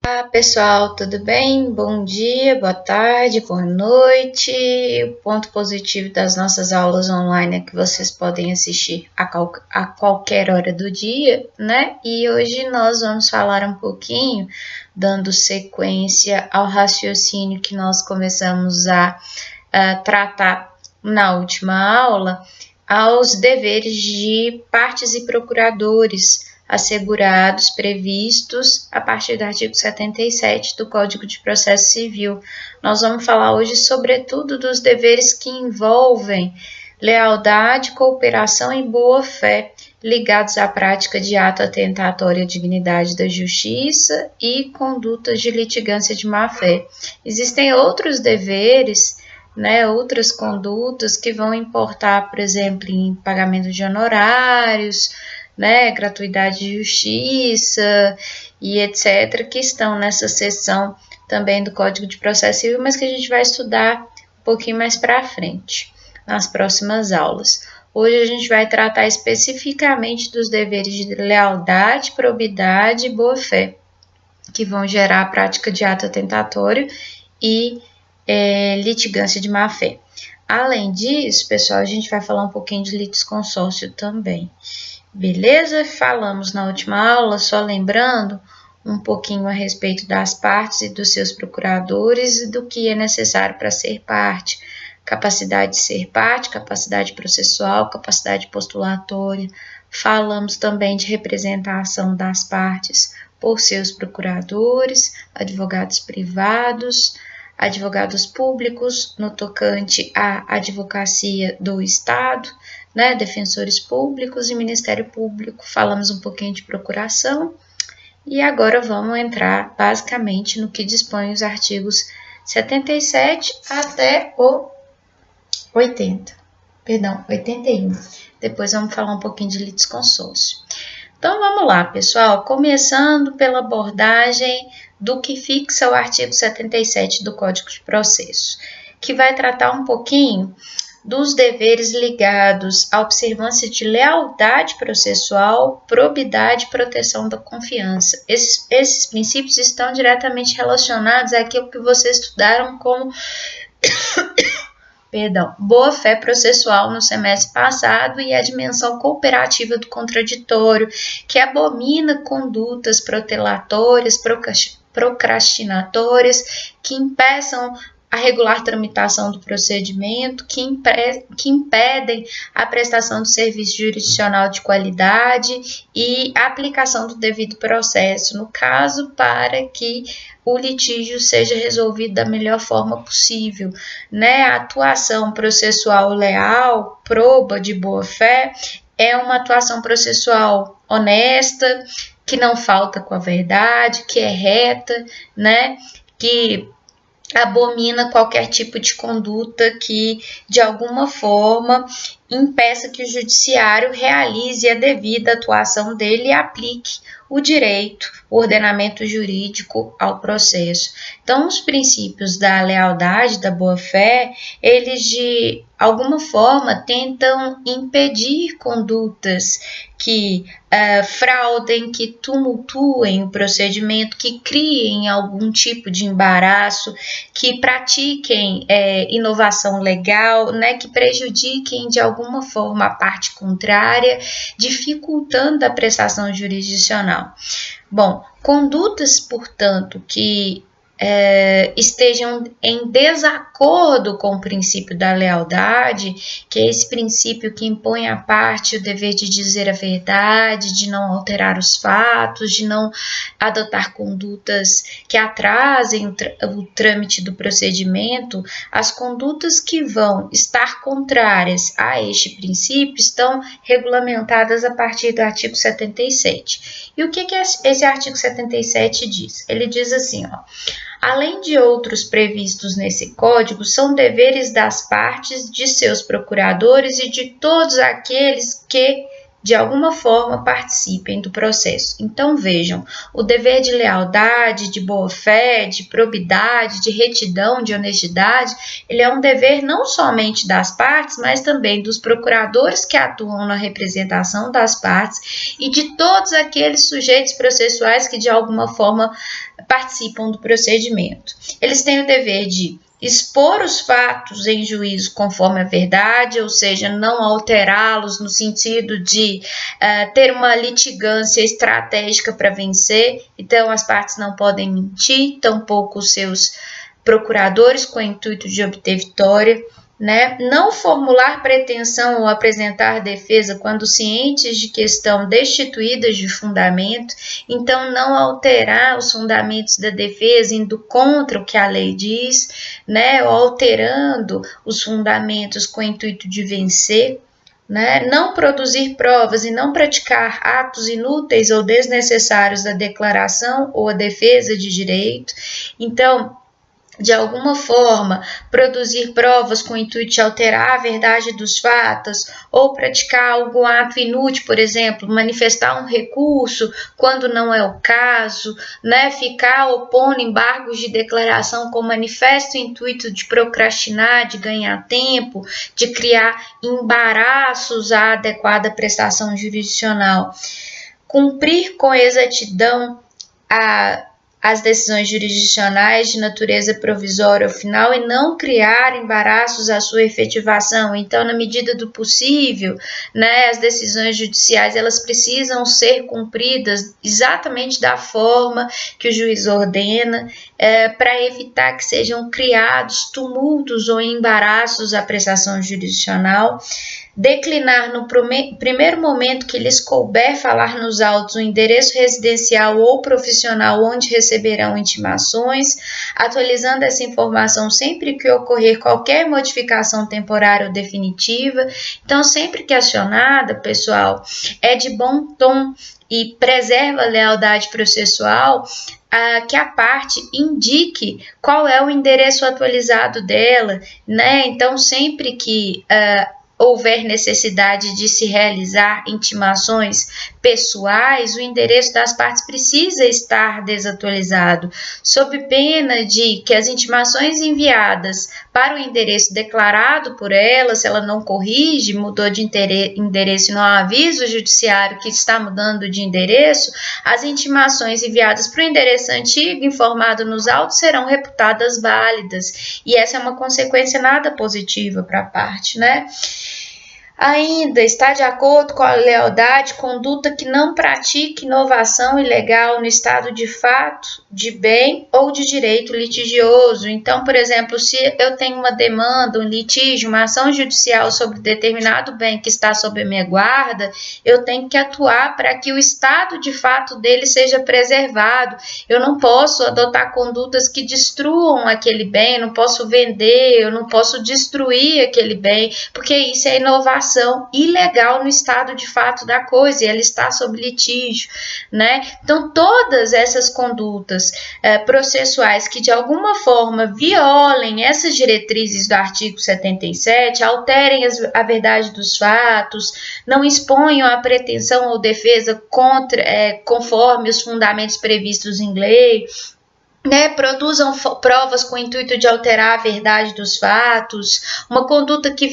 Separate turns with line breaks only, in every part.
Olá pessoal, tudo bem? Bom dia, boa tarde, boa noite. O ponto positivo das nossas aulas online é que vocês podem assistir a qualquer hora do dia, né? E hoje nós vamos falar um pouquinho, dando sequência ao raciocínio que nós começamos a tratar na última aula, aos deveres de partes e procuradores assegurados previstos a partir do artigo 77 do Código de Processo Civil. Nós vamos falar hoje, sobretudo, dos deveres que envolvem lealdade, cooperação e boa-fé, ligados à prática de ato atentatório à dignidade da justiça e condutas de litigância de má-fé. Existem outros deveres, outras condutas que vão importar, por exemplo, em pagamento de honorários, gratuidade de justiça e etc., que estão nessa seção também do Código de Processo Civil, mas que a gente vai estudar um pouquinho mais para frente, nas próximas aulas. Hoje a gente vai tratar especificamente dos deveres de lealdade, probidade e boa-fé, que vão gerar a prática de ato atentatório e litigância de má-fé. Além disso, pessoal, a gente vai falar um pouquinho de litisconsórcio também. Beleza? Falamos na última aula, só lembrando um pouquinho a respeito das partes e dos seus procuradores e do que é necessário para ser parte. Capacidade de ser parte, capacidade processual, capacidade postulatória. Falamos também de representação das partes por seus procuradores, advogados privados, advogados públicos no tocante à advocacia do Estado, defensores públicos e Ministério Público. Falamos um pouquinho de procuração e agora vamos entrar basicamente no que dispõe os artigos 77 até o 81. Depois vamos falar um pouquinho de litisconsórcio. Então vamos lá, pessoal, começando pela abordagem do que fixa o artigo 77 do Código de Processo, que vai tratar um pouquinho dos deveres ligados à observância de lealdade processual, probidade e proteção da confiança. Esses princípios estão diretamente relacionados àquilo que vocês estudaram como boa-fé processual no semestre passado e a dimensão cooperativa do contraditório, que abomina condutas protelatórias, procrastinatórias, que impeçam a regular tramitação do procedimento, que impedem a prestação do serviço jurisdicional de qualidade e a aplicação do devido processo, no caso, para que o litígio seja resolvido da melhor forma possível. A atuação processual leal, proba, de boa-fé, é uma atuação processual honesta, que não falta com a verdade, que é reta, que abomina qualquer tipo de conduta que, de alguma forma, impeça que o judiciário realize a devida atuação dele e aplique o direito, o ordenamento jurídico ao processo. Então, os princípios da lealdade, da boa-fé, eles de alguma forma tentam impedir condutas que fraudem, que tumultuem o procedimento, que criem algum tipo de embaraço, que pratiquem inovação legal, que prejudiquem de alguma forma a parte contrária, dificultando a prestação jurisdicional. Bom, condutas, portanto, que estejam em desacordo com o princípio da lealdade, que é esse princípio que impõe à parte o dever de dizer a verdade, de não alterar os fatos, de não adotar condutas que atrasem o trâmite do procedimento. As condutas que vão estar contrárias a este princípio estão regulamentadas a partir do artigo 77. E o que esse artigo 77 diz? Ele diz assim, além de outros previstos nesse código, são deveres das partes, de seus procuradores e de todos aqueles que de alguma forma participem do processo. Então vejam, o dever de lealdade, de boa-fé, de probidade, de retidão, de honestidade, ele é um dever não somente das partes, mas também dos procuradores que atuam na representação das partes e de todos aqueles sujeitos processuais que de alguma forma participam do procedimento. Eles têm o dever de expor os fatos em juízo conforme a verdade, ou seja, não alterá-los no sentido de ter uma litigância estratégica para vencer. Então, as partes não podem mentir, tampouco os seus procuradores com o intuito de obter vitória. Né? Não formular pretensão ou apresentar defesa quando cientes de que estão destituídas de fundamento, então não alterar os fundamentos da defesa indo contra o que a lei diz, né? Ou alterando os fundamentos com o intuito de vencer. Né? Não produzir provas e não praticar atos inúteis ou desnecessários da declaração ou a defesa de direito. Então, de alguma forma, produzir provas com o intuito de alterar a verdade dos fatos ou praticar algum ato inútil, por exemplo, manifestar um recurso quando não é o caso, né? Ficar opondo embargos de declaração com manifesto intuito de procrastinar, de ganhar tempo, de criar embaraços à adequada prestação jurisdicional. Cumprir com exatidão as decisões jurisdicionais de natureza provisória ou final e não criar embaraços à sua efetivação. Então, na medida do possível, né, as decisões judiciais elas precisam ser cumpridas exatamente da forma que o juiz ordena, para evitar que sejam criados tumultos ou embaraços à prestação jurisdicional. Declinar no primeiro momento que lhes couber falar nos autos o endereço residencial ou profissional onde receberão intimações, atualizando essa informação sempre que ocorrer qualquer modificação temporária ou definitiva. Então, sempre que acionada, pessoal, é de bom tom e preserva a lealdade processual que a parte indique qual é o endereço atualizado dela, né? Então, sempre que houver necessidade de se realizar intimações pessoais, o endereço das partes precisa estar desatualizado, sob pena de que as intimações enviadas para o endereço declarado por ela, se ela não corrige, mudou de endereço e não avisa o judiciário que está mudando de endereço, as intimações enviadas para o endereço antigo, informado nos autos, serão reputadas válidas, e essa é uma consequência nada positiva para a parte, né? Ainda está de acordo com a lealdade, conduta que não pratique inovação ilegal no estado de fato, de bem ou de direito litigioso. Então, por exemplo, se eu tenho uma demanda, um litígio, uma ação judicial sobre determinado bem que está sob a minha guarda, eu tenho que atuar para que o estado de fato dele seja preservado. Eu não posso adotar condutas que destruam aquele bem, eu não posso vender, eu não posso destruir aquele bem, porque isso é inovação ilegal no estado de fato da coisa e ela está sob litígio, né? Então, todas essas condutas processuais que de alguma forma violem essas diretrizes do artigo 77, alterem a verdade dos fatos, não exponham a pretensão ou defesa conforme os fundamentos previstos em lei, né, produzam provas com o intuito de alterar a verdade dos fatos, uma conduta que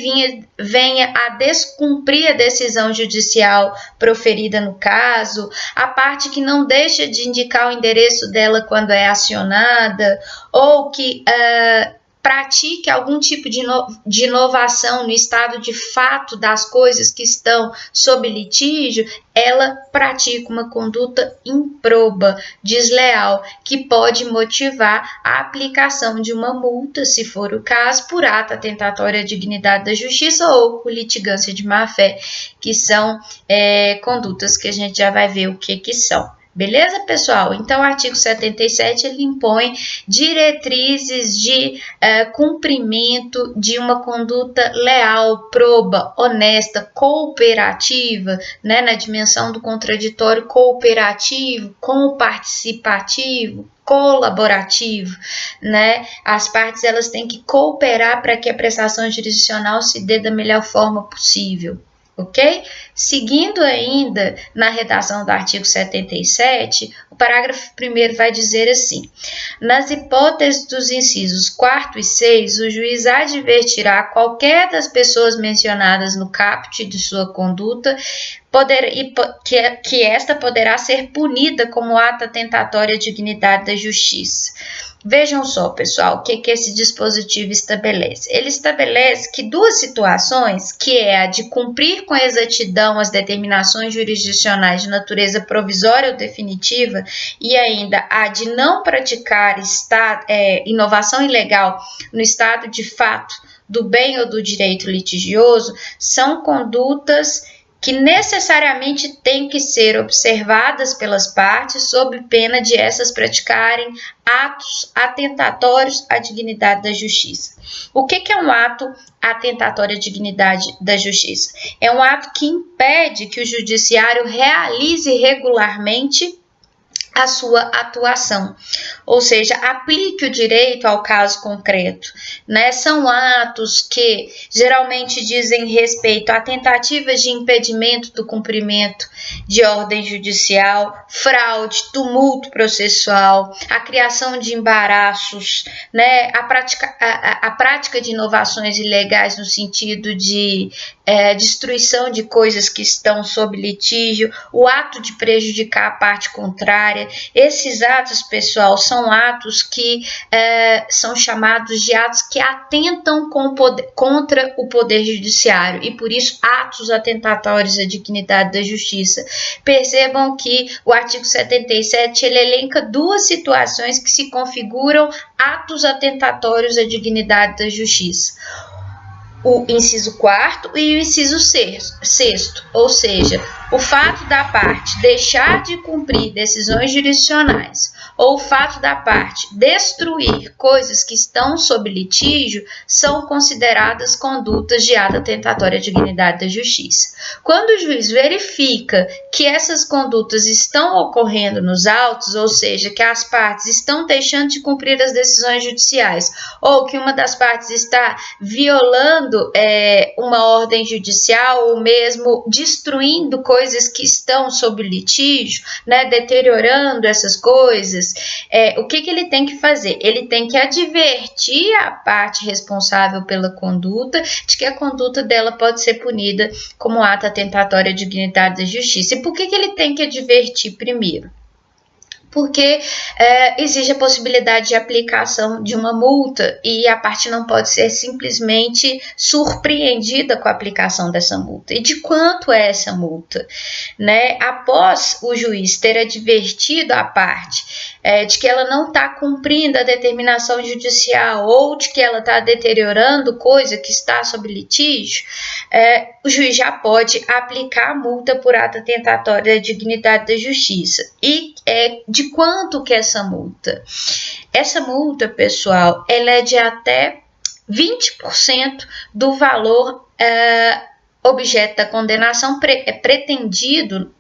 venha a descumprir a decisão judicial proferida no caso, a parte que não deixa de indicar o endereço dela quando é acionada, ou que pratique algum tipo de inovação no estado de fato das coisas que estão sob litígio, ela pratica uma conduta improba, desleal, que pode motivar a aplicação de uma multa, se for o caso, por ato atentatório à dignidade da justiça ou por litigância de má-fé, que são condutas que a gente já vai ver o que são. Beleza, pessoal? Então, o artigo 77, ele impõe diretrizes de cumprimento de uma conduta leal, proba, honesta, cooperativa, né, na dimensão do contraditório, cooperativo, comparticipativo, colaborativo, né? As partes elas têm que cooperar para que a prestação jurisdicional se dê da melhor forma possível. ok? Seguindo ainda na redação do artigo 77, o parágrafo 1º vai dizer assim: nas hipóteses dos incisos 4º e 6, o juiz advertirá qualquer das pessoas mencionadas no caput de sua conduta que esta poderá ser punida como ato atentatório à dignidade da justiça. Vejam só, pessoal, o que esse dispositivo estabelece. Ele estabelece que duas situações, que é a de cumprir com exatidão as determinações jurisdicionais de natureza provisória ou definitiva e ainda a de não praticar inovação ilegal no estado de fato do bem ou do direito litigioso, são condutas que necessariamente têm que ser observadas pelas partes sob pena de essas praticarem atos atentatórios à dignidade da justiça. O que é um ato atentatório à dignidade da justiça? É um ato que impede que o judiciário realize regularmente a sua atuação, ou seja, aplique o direito ao caso concreto, né? São atos que geralmente dizem respeito a tentativas de impedimento do cumprimento de ordem judicial, fraude, tumulto processual, a criação de embaraços, né? A prática de inovações ilegais no sentido de destruição de coisas que estão sob litígio, o ato de prejudicar a parte contrária. Esses atos, pessoal, são atos que são chamados de atos que atentam contra o poder judiciário e, por isso, atos atentatórios à dignidade da justiça. Percebam que o artigo 77 ele elenca duas situações que se configuram atos atentatórios à dignidade da justiça: o inciso 4º e o inciso 6º, ou seja, o fato da parte deixar de cumprir decisões jurisdicionais ou o fato da parte destruir coisas que estão sob litígio são consideradas condutas de ato atentatório à dignidade da justiça. Quando o juiz verifica que essas condutas estão ocorrendo nos autos, ou seja, que as partes estão deixando de cumprir as decisões judiciais ou que uma das partes está violando uma ordem judicial ou mesmo destruindo coisas que estão sob litígio, né, deteriorando essas coisas, o que ele tem que fazer? Ele tem que advertir a parte responsável pela conduta de que a conduta dela pode ser punida como ato atentatório à dignidade da justiça. E por que ele tem que advertir primeiro? Porque existe a possibilidade de aplicação de uma multa e a parte não pode ser simplesmente surpreendida com a aplicação dessa multa. E de quanto é essa multa? Né? Após o juiz ter advertido a parte de que ela não está cumprindo a determinação judicial ou de que ela está deteriorando coisa que está sob litígio, o juiz já pode aplicar a multa por ato atentatório à dignidade da justiça. E de quanto que é essa multa? Essa multa, pessoal, ela é de até 20% do valor objeto da condenação pretendido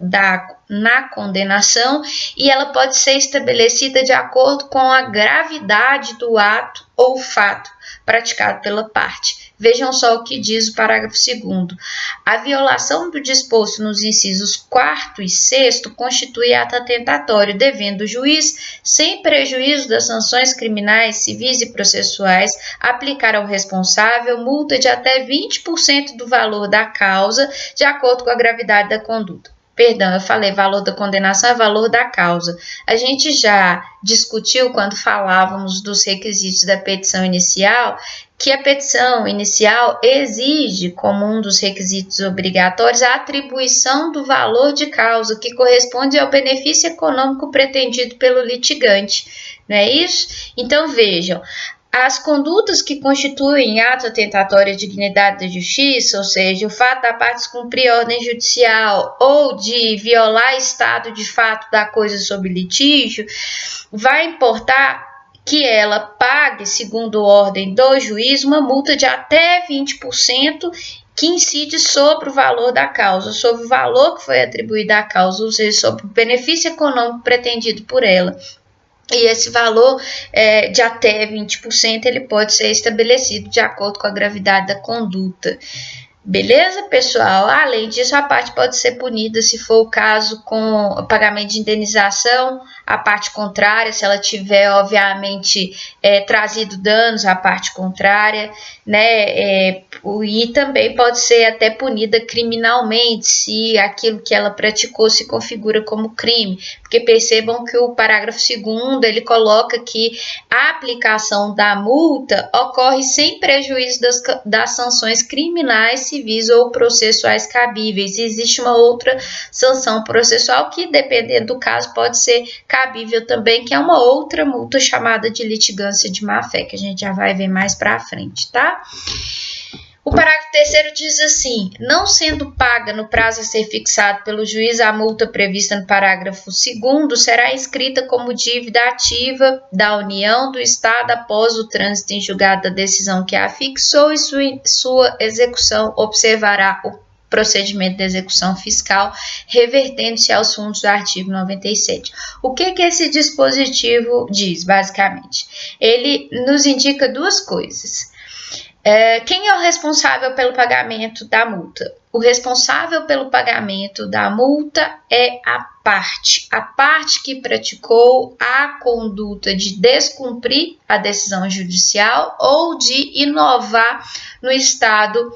na condenação, e ela pode ser estabelecida de acordo com a gravidade do ato ou fato praticado pela parte. Vejam só o que diz o parágrafo 2º. A violação do disposto nos incisos 4º e 6º constitui ato atentatório, devendo o juiz, sem prejuízo das sanções criminais, civis e processuais, aplicar ao responsável multa de até 20% do valor da causa, de acordo com a gravidade da conduta. Perdão, eu falei valor da condenação é valor da causa. A gente já discutiu quando falávamos dos requisitos da petição inicial, que a petição inicial exige, como um dos requisitos obrigatórios, a atribuição do valor de causa, que corresponde ao benefício econômico pretendido pelo litigante. Não é isso? Então, vejam, as condutas que constituem ato atentatório à dignidade da justiça, ou seja, o fato da parte descumprir ordem judicial ou de violar estado de fato da coisa sob litígio, vai importar que ela pague, segundo ordem do juiz, uma multa de até 20% que incide sobre o valor da causa, sobre o valor que foi atribuído à causa, ou seja, sobre o benefício econômico pretendido por ela. E esse valor de até 20% ele pode ser estabelecido de acordo com a gravidade da conduta. Beleza, pessoal? Além disso, a parte pode ser punida, se for o caso, com pagamento de indenização, a parte contrária, se ela tiver, obviamente, trazido danos à parte contrária, né? E também pode ser até punida criminalmente, se aquilo que ela praticou se configura como crime. Porque percebam que o parágrafo 2º, ele coloca que a aplicação da multa ocorre sem prejuízo das sanções criminais, civis ou processuais cabíveis. Existe uma outra sanção processual que, dependendo do caso, pode ser cabível também, que é uma outra multa chamada de litigância de má-fé, que a gente já vai ver mais para frente, tá? O parágrafo 3º diz assim: não sendo paga no prazo a ser fixado pelo juiz, a multa prevista no parágrafo 2º será inscrita como dívida ativa da União, do Estado, após o trânsito em julgado da decisão que a fixou, e sua execução observará o procedimento de execução fiscal, revertendo-se aos fundos do artigo 97. O que esse dispositivo diz, basicamente? Ele nos indica duas coisas. Quem é o responsável pelo pagamento da multa? O responsável pelo pagamento da multa é a parte que praticou a conduta de descumprir a decisão judicial ou de inovar no estado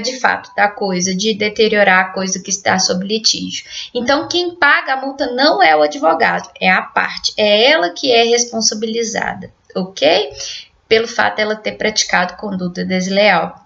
de fato da coisa, de deteriorar a coisa que está sob litígio. Então, quem paga a multa não é o advogado, é a parte, é ela que é responsabilizada, ok? Pelo fato de ela ter praticado conduta desleal.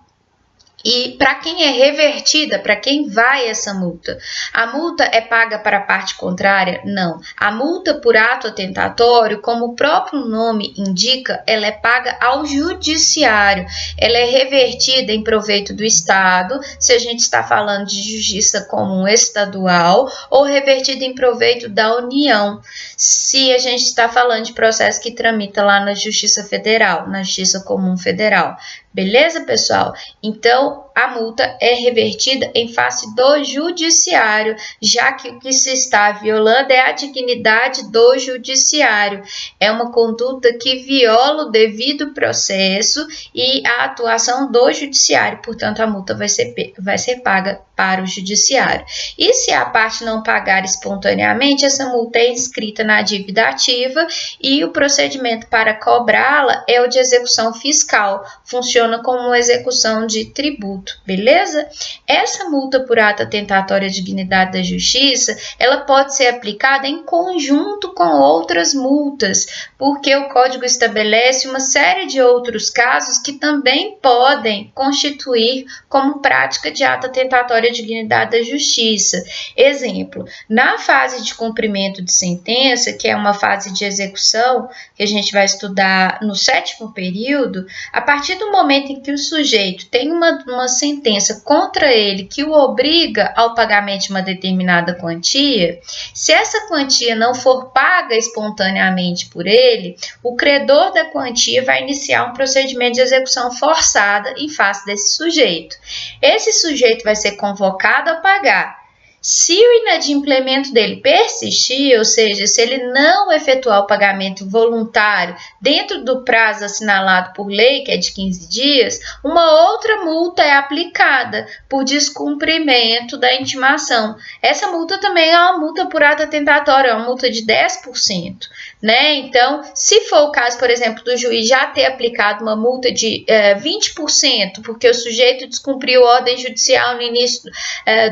E para quem é revertida, para quem vai essa multa? A multa é paga para a parte contrária? Não. A multa por ato atentatório, como o próprio nome indica, ela é paga ao judiciário. Ela é revertida em proveito do Estado, se a gente está falando de justiça comum estadual, ou revertida em proveito da União, se a gente está falando de processo que tramita lá na Justiça Federal, na Justiça Comum Federal. Beleza, pessoal? Então, a multa é revertida em face do judiciário, já que o que se está violando é a dignidade do judiciário. É uma conduta que viola o devido processo e a atuação do judiciário, portanto, a multa vai ser paga para o judiciário. E se a parte não pagar espontaneamente, essa multa é inscrita na dívida ativa e o procedimento para cobrá-la é o de execução fiscal, funciona como uma execução de tributo, beleza? Essa multa por ato atentatório à dignidade da justiça, ela pode ser aplicada em conjunto com outras multas, porque o Código estabelece uma série de outros casos que também podem constituir como prática de ato atentatório à dignidade da justiça. Exemplo, na fase de cumprimento de sentença, que é uma fase de execução, que a gente vai estudar no 7º período, a partir do momento em que o sujeito tem uma sentença contra ele que o obriga ao pagamento de uma determinada quantia, se essa quantia não for paga espontaneamente por ele, o credor da quantia vai iniciar um procedimento de execução forçada em face desse sujeito. Esse sujeito vai ser convocado a pagar. Se o inadimplemento dele persistir, ou seja, se ele não efetuar o pagamento voluntário dentro do prazo assinalado por lei, que é de 15 dias, uma outra multa é aplicada por descumprimento da intimação. Essa multa também é uma multa por ato atentatório, é uma multa de 10%. Né? Então, se for o caso, por exemplo, do juiz já ter aplicado uma multa de 20%, porque o sujeito descumpriu ordem judicial no início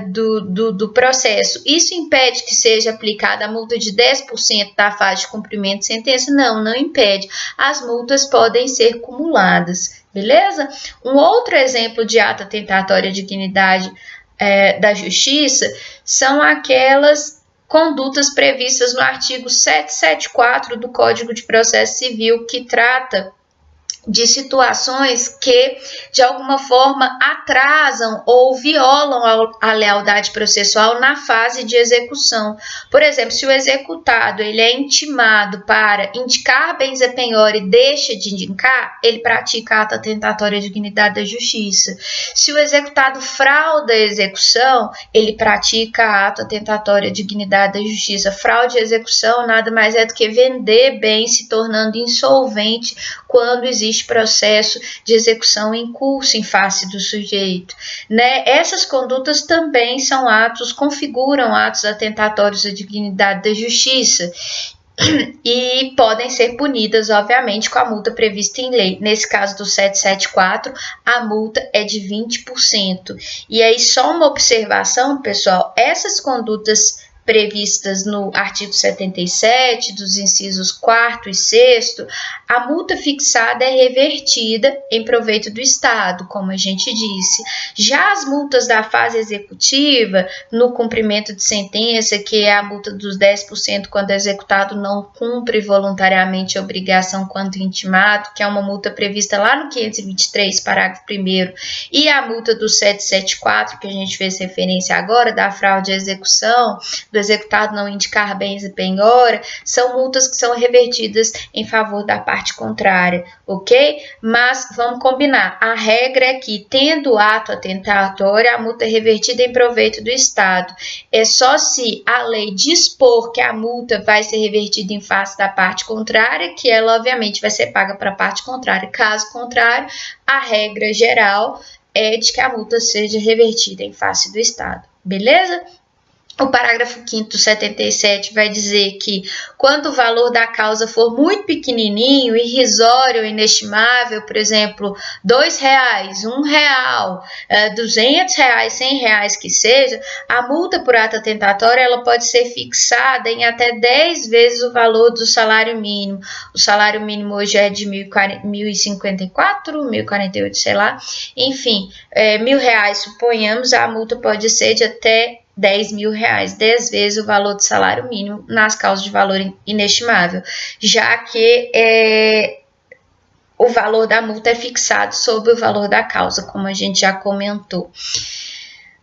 do processo, isso impede que seja aplicada a multa de 10% da fase de cumprimento de sentença? Não impede. As multas podem ser cumuladas, beleza? Um outro exemplo de ato atentatório à dignidade da justiça são aquelas condutas previstas no artigo 774 do Código de Processo Civil, que trata de situações que, de alguma forma, atrasam ou violam a lealdade processual na fase de execução. Por exemplo, se o executado ele é intimado para indicar bens a penhora e deixa de indicar, ele pratica ato atentatório à dignidade da justiça. Se o executado frauda a execução, ele pratica ato atentatório à dignidade da justiça. Fraude à execução nada mais é do que vender bens se tornando insolvente quando existe existe processo de execução em curso em face do sujeito, né? Essas condutas também são atos, configuram atos atentatórios à dignidade da justiça e podem ser punidas, obviamente, com a multa prevista em lei. Nesse caso do 774, a multa é de 20%. E aí, só uma observação, pessoal, essas condutas previstas no artigo 77, dos incisos 4º e 6º, a multa fixada é revertida em proveito do Estado, como a gente disse. Já as multas da fase executiva, no cumprimento de sentença, que é a multa dos 10% quando o executado não cumpre voluntariamente a obrigação quando intimado, que é uma multa prevista lá no 523, parágrafo 1º, e a multa do 774, que a gente fez referência agora, da fraude à execução, do executado não indicar bens e penhora, são multas que são revertidas em favor da parte contrária, ok? Mas vamos combinar, a regra é que, tendo o ato atentatório, a multa é revertida em proveito do Estado. É só se a lei dispor que a multa vai ser revertida em face da parte contrária, que ela, obviamente, vai ser paga para a parte contrária. Caso contrário, a regra geral é de que a multa seja revertida em face do Estado, beleza? O parágrafo 5º do 77 vai dizer que, quando o valor da causa for muito pequenininho, irrisório ou inestimável, por exemplo, R$2, R$1, R$200, R$100 que seja, a multa por ato atentatório ela pode ser fixada em até 10 vezes o valor do salário mínimo. O salário mínimo hoje é de R$1.054, R$1.048, sei lá. Enfim, R$1.000, suponhamos, a multa pode ser de até R$10.000, 10 vezes o valor do salário mínimo nas causas de valor inestimável, já que o valor da multa é fixado sobre o valor da causa, como a gente já comentou.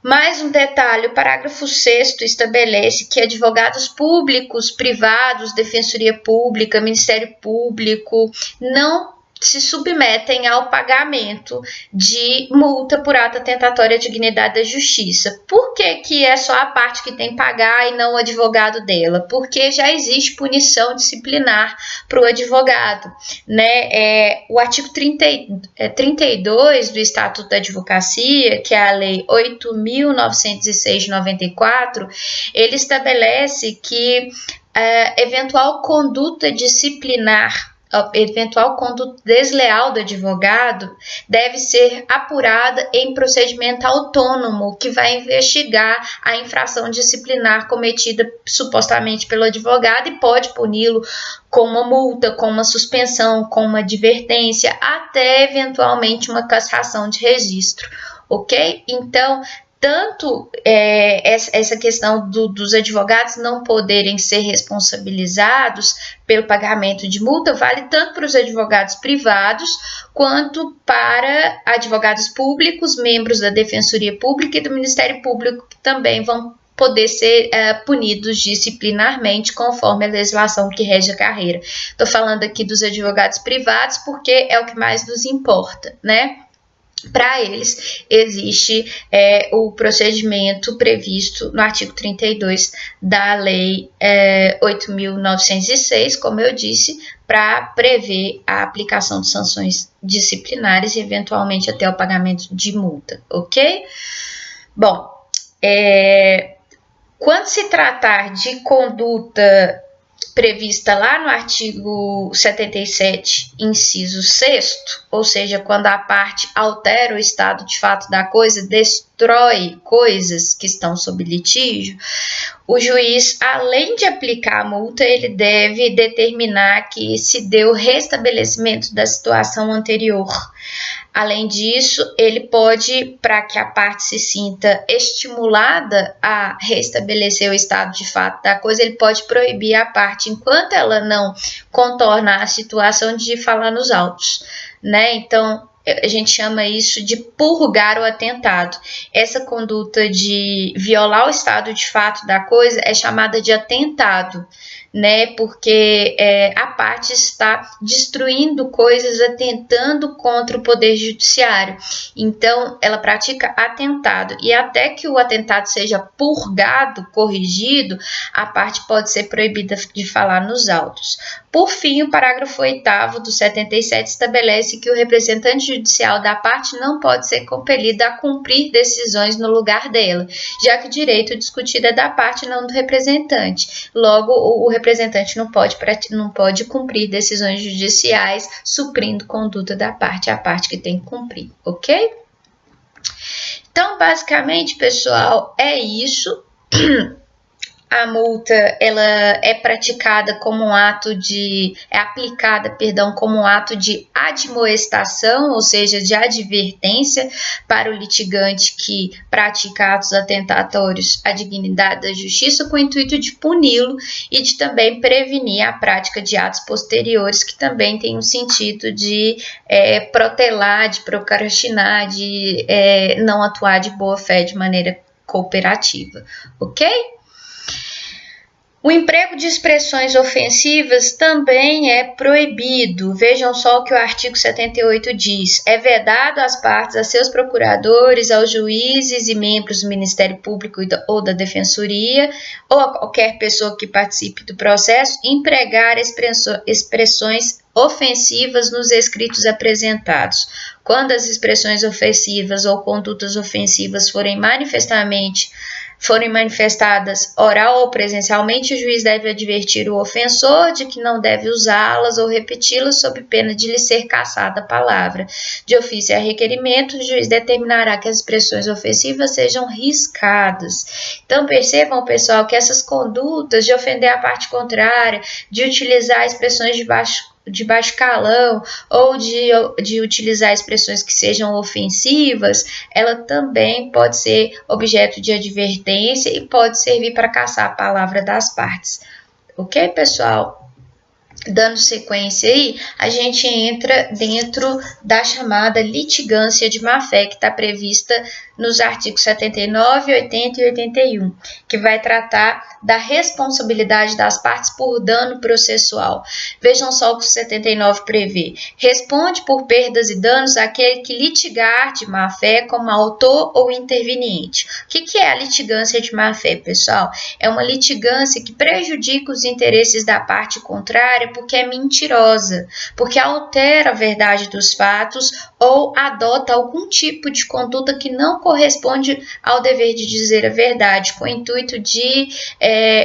Mais um detalhe, o parágrafo 6º estabelece que advogados públicos, privados, defensoria pública, Ministério Público, não se submetem ao pagamento de multa por ato atentatório à dignidade da justiça. Por que é só a parte que tem que pagar e não o advogado dela? Porque já existe punição disciplinar para o advogado, né? O artigo 32 do Estatuto da Advocacia, que é a Lei 8.906 de 94, ele estabelece que eventual conduta disciplinar, eventual conduta desleal do advogado deve ser apurada em procedimento autônomo que vai investigar a infração disciplinar cometida supostamente pelo advogado e pode puni-lo com uma multa, com uma suspensão, com uma advertência, até eventualmente uma cassação de registro, ok? Então, tanto essa questão dos advogados não poderem ser responsabilizados pelo pagamento de multa vale tanto para os advogados privados quanto para advogados públicos, membros da Defensoria Pública e do Ministério Público, que também vão poder ser punidos disciplinarmente conforme a legislação que rege a carreira. Estou falando aqui dos advogados privados porque é o que mais nos importa, né? Para eles, existe o procedimento previsto no artigo 32 da Lei 8.906, como eu disse, para prever a aplicação de sanções disciplinares e, eventualmente, até o pagamento de multa, ok? Bom, quando se tratar de conduta prevista lá no artigo 77, inciso 6º, ou seja, quando a parte altera o estado de fato da coisa, destrói coisas que estão sob litígio, o juiz, além de aplicar a multa, ele deve determinar que se deu restabelecimento da situação anterior. Além disso, ele pode, para que a parte se sinta estimulada a restabelecer o estado de fato da coisa, ele pode proibir a parte, enquanto ela não contorna a situação, de falar nos autos, né? Então, a gente chama isso de purgar o atentado. Essa conduta de violar o estado de fato da coisa é chamada de atentado, né? Porque a parte está destruindo coisas, atentando contra o poder judiciário. Então, ela pratica atentado. E até que o atentado seja purgado, corrigido, a parte pode ser proibida de falar nos autos. Por fim, o parágrafo 8º do 77 estabelece que o representante judicial da parte não pode ser compelido a cumprir decisões no lugar dela, já que o direito discutido é da parte, não do representante. Logo, o representante não pode cumprir decisões judiciais suprindo conduta da parte, a parte que tem que cumprir, ok? Então, basicamente, pessoal, é isso. A multa, ela é praticada como um ato aplicada como um ato de admoestação, ou seja, de advertência para o litigante que pratica atos atentatórios à dignidade da justiça, com o intuito de puni-lo e de também prevenir a prática de atos posteriores, que também tem um sentido de protelar, de procrastinar, de não atuar de boa fé de maneira cooperativa, ok? O emprego de expressões ofensivas também é proibido. Vejam só o que o artigo 78 diz. É vedado às partes, a seus procuradores, aos juízes e membros do Ministério Público ou da Defensoria, ou a qualquer pessoa que participe do processo, empregar expressões ofensivas nos escritos apresentados. Quando as expressões ofensivas ou condutas ofensivas forem manifestadas oral ou presencialmente, o juiz deve advertir o ofensor de que não deve usá-las ou repeti-las sob pena de lhe ser cassada a palavra. De ofício a requerimento, o juiz determinará que as expressões ofensivas sejam riscadas. Então, percebam, pessoal, que essas condutas de ofender a parte contrária, de utilizar expressões de baixo calão ou de utilizar expressões que sejam ofensivas, ela também pode ser objeto de advertência e pode servir para cassar a palavra das partes. Ok, pessoal? Dando sequência aí, a gente entra dentro da chamada litigância de má-fé, que está prevista nos artigos 79, 80 e 81, que vai tratar da responsabilidade das partes por dano processual. Vejam só o que o 79 prevê. Responde por perdas e danos aquele que litigar de má-fé como autor ou interveniente. O que é a litigância de má-fé, pessoal? É uma litigância que prejudica os interesses da parte contrária porque é mentirosa, porque altera a verdade dos fatos ou adota algum tipo de conduta que não corresponde ao dever de dizer a verdade, com o intuito de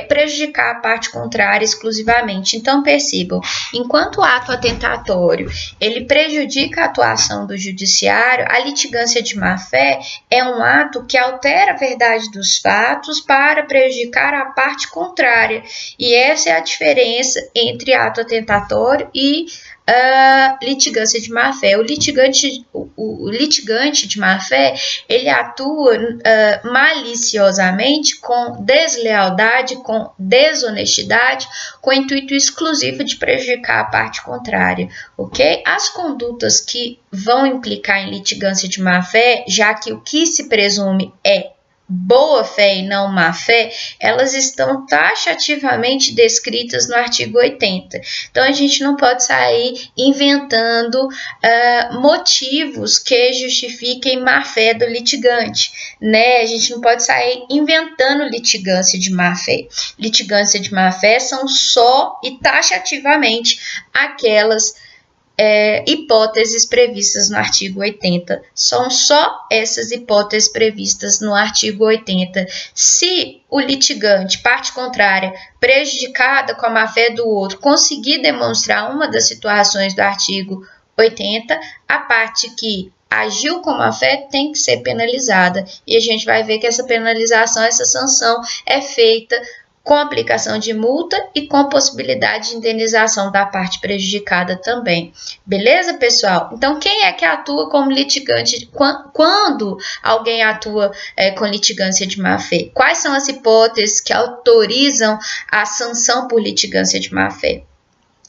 prejudicar a parte contrária exclusivamente. Então, percebam, enquanto o ato atentatório ele prejudica a atuação do judiciário, a litigância de má-fé é um ato que altera a verdade dos fatos para prejudicar a parte contrária. E essa é a diferença entre ato atentatório e litigância de má-fé. O litigante de má-fé, ele atua maliciosamente, com deslealdade, com desonestidade, com o intuito exclusivo de prejudicar a parte contrária, ok? As condutas que vão implicar em litigância de má-fé, já que o que se presume é boa fé e não má fé, elas estão taxativamente descritas no artigo 80. Então, a gente não pode sair inventando motivos que justifiquem má fé do litigante, né? A gente não pode sair inventando litigância de má fé. Litigância de má fé são só e taxativamente aquelas hipóteses previstas no artigo 80. São só essas hipóteses previstas no artigo 80. Se o litigante, parte contrária, prejudicada com a má-fé do outro, conseguir demonstrar uma das situações do artigo 80, a parte que agiu com má-fé tem que ser penalizada. E a gente vai ver que essa penalização, essa sanção é feita com aplicação de multa e com possibilidade de indenização da parte prejudicada também. Beleza, pessoal? Então, quem é que atua como litigante? Quando alguém atua com litigância de má-fé? Quais são as hipóteses que autorizam a sanção por litigância de má-fé?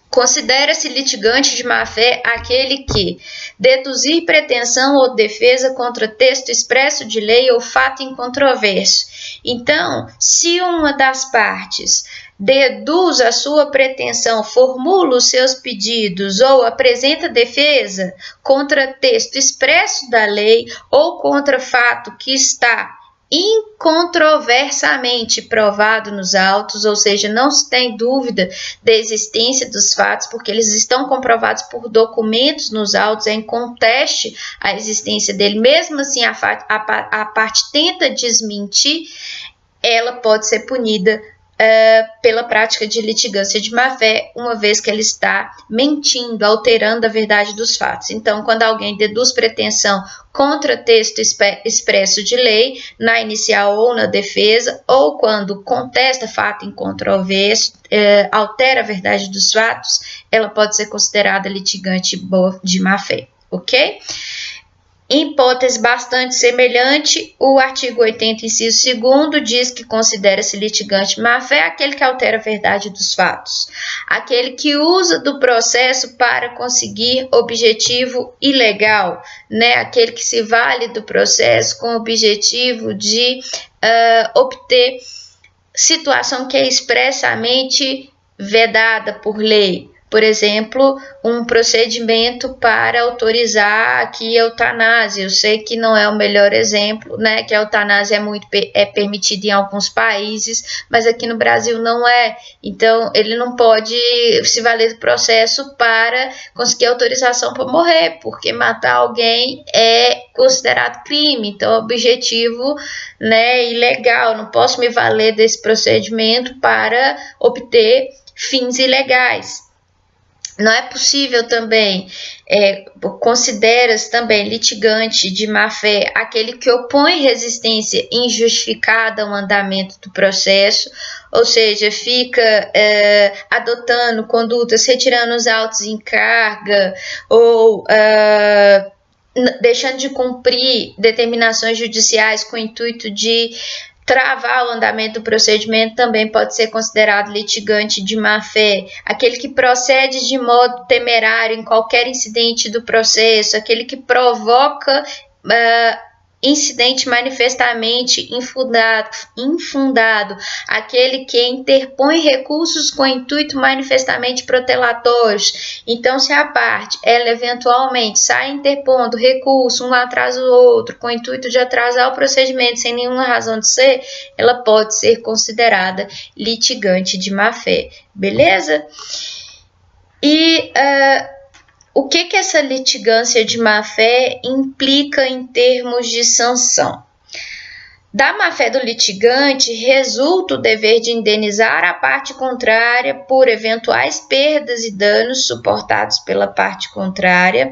Considera-se litigante de má-fé aquele que deduzir pretensão ou defesa contra texto expresso de lei ou fato incontroverso. Então, se uma das partes deduz a sua pretensão, formula os seus pedidos ou apresenta defesa contra texto expresso da lei ou contra fato que está incontroversamente provado nos autos, ou seja, não se tem dúvida da existência dos fatos, porque eles estão comprovados por documentos nos autos, é inconteste a existência dele, mesmo assim a parte tenta desmentir, ela pode ser punida pela prática de litigância de má-fé, uma vez que ela está mentindo, alterando a verdade dos fatos. Então, quando alguém deduz pretensão contra texto expresso de lei, na inicial ou na defesa, ou quando contesta fato incontroverso, altera a verdade dos fatos, ela pode ser considerada litigante de má-fé, ok? Em hipótese bastante semelhante, o artigo 80, inciso 2º, diz que considera-se litigante má-fé aquele que altera a verdade dos fatos, aquele que usa do processo para conseguir objetivo ilegal, né? Aquele que se vale do processo com o objetivo de obter situação que é expressamente vedada por lei. Por exemplo, um procedimento para autorizar aqui a eutanásia. Eu sei que não é o melhor exemplo, né? Que a eutanásia é permitida em alguns países, mas aqui no Brasil não é. Então, ele não pode se valer do processo para conseguir autorização para morrer, porque matar alguém é considerado crime. Então, é objetivo, né, ilegal. Não posso me valer desse procedimento para obter fins ilegais. Não é possível também, considera-se também litigante de má-fé aquele que opõe resistência injustificada ao andamento do processo, ou seja, fica adotando condutas, retirando os autos em carga ou deixando de cumprir determinações judiciais com o intuito de travar o andamento do procedimento, também pode ser considerado litigante de má-fé. Aquele que procede de modo temerário em qualquer incidente do processo, aquele que provoca incidente manifestamente infundado, aquele que interpõe recursos com intuito manifestamente protelatórios. Então, se a parte ela eventualmente sai interpondo recurso um atrás do outro, com o intuito de atrasar o procedimento sem nenhuma razão de ser, ela pode ser considerada litigante de má-fé, beleza? E o que essa litigância de má-fé implica em termos de sanção? Da má-fé do litigante resulta o dever de indenizar a parte contrária por eventuais perdas e danos suportados pela parte contrária,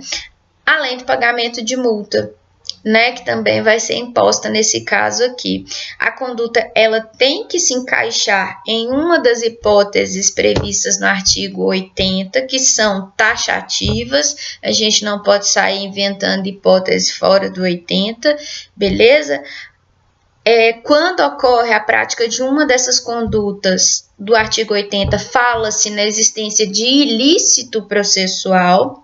além do pagamento de multa, né, que também vai ser imposta nesse caso aqui. A conduta ela tem que se encaixar em uma das hipóteses previstas no artigo 80, que são taxativas. A gente não pode sair inventando hipóteses fora do 80, beleza? Quando ocorre a prática de uma dessas condutas do artigo 80, fala-se na existência de ilícito processual.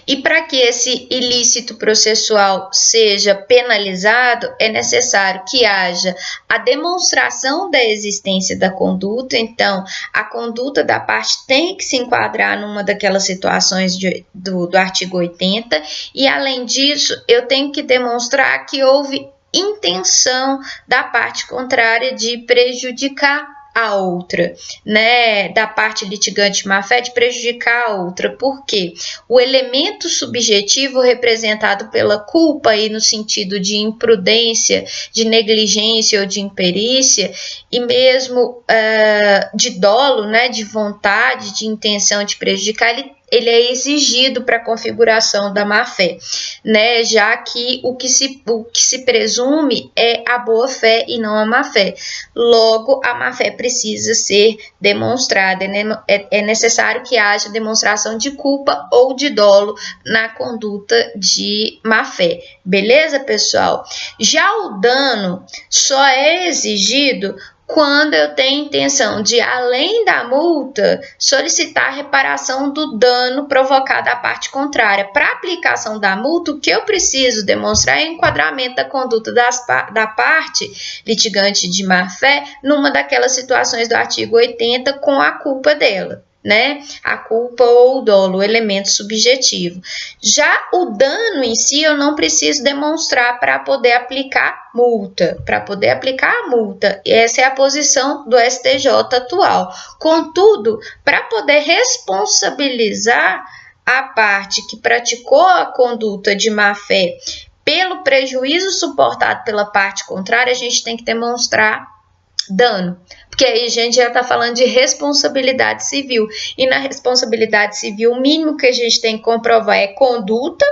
E para que esse ilícito processual seja penalizado, é necessário que haja a demonstração da existência da conduta. Então, a conduta da parte tem que se enquadrar numa daquelas situações do artigo 80, e além disso, eu tenho que demonstrar que houve intenção da parte contrária de prejudicar a outra, né, da parte litigante má-fé, de prejudicar a outra, porque o elemento subjetivo representado pela culpa, aí no sentido de imprudência, de negligência ou de imperícia, e mesmo de dolo, né, de vontade, de intenção de prejudicar, ele é exigido para a configuração da má-fé, né? Já que o que se presume é a boa-fé e não a má-fé. Logo, a má-fé precisa ser demonstrada, né? É necessário que haja demonstração de culpa ou de dolo na conduta de má-fé. Beleza, pessoal? Já o dano só é exigido quando eu tenho intenção de, além da multa, solicitar a reparação do dano provocado à parte contrária. Para aplicação da multa, o que eu preciso demonstrar é o enquadramento da conduta da parte litigante de má-fé numa daquelas situações do artigo 80 com a culpa dela, né? A culpa ou o dolo, o elemento subjetivo. Já o dano em si, eu não preciso demonstrar para poder aplicar multa. Para poder aplicar a multa, essa é a posição do STJ atual. Contudo, para poder responsabilizar a parte que praticou a conduta de má-fé pelo prejuízo suportado pela parte contrária, a gente tem que demonstrar dano, porque aí a gente já está falando de responsabilidade civil, e na responsabilidade civil o mínimo que a gente tem que comprovar é conduta,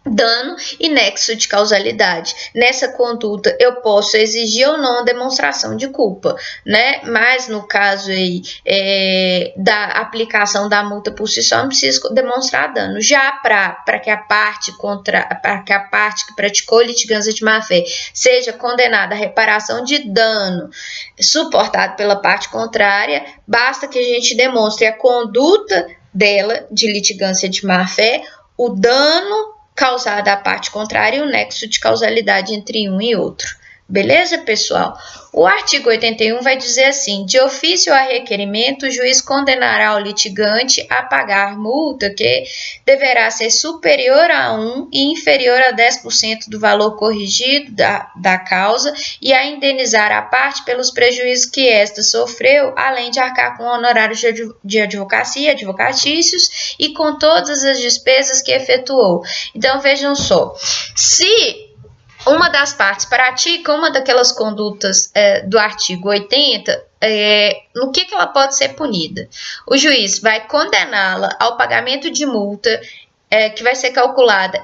dano e nexo de causalidade. Nessa conduta eu posso exigir ou não a demonstração de culpa, né? Mas no caso aí da aplicação da multa por si só, não preciso demonstrar dano. Já para que a parte que praticou litigância de má-fé seja condenada à reparação de dano suportado pela parte contrária, basta que a gente demonstre a conduta dela de litigância de má-fé, o dano causada à parte contrária e o nexo de causalidade entre um e outro. Beleza, pessoal? O artigo 81 vai dizer assim: de ofício a requerimento, o juiz condenará o litigante a pagar multa que deverá ser superior a 1 e inferior a 10% do valor corrigido da causa e a indenizar a parte pelos prejuízos que esta sofreu, além de arcar com honorários de advocacia, advocatícios e com todas as despesas que efetuou. Então, vejam só, se uma das partes pratica uma daquelas condutas do artigo 80, no que ela pode ser punida? O juiz vai condená-la ao pagamento de multa que vai ser calculada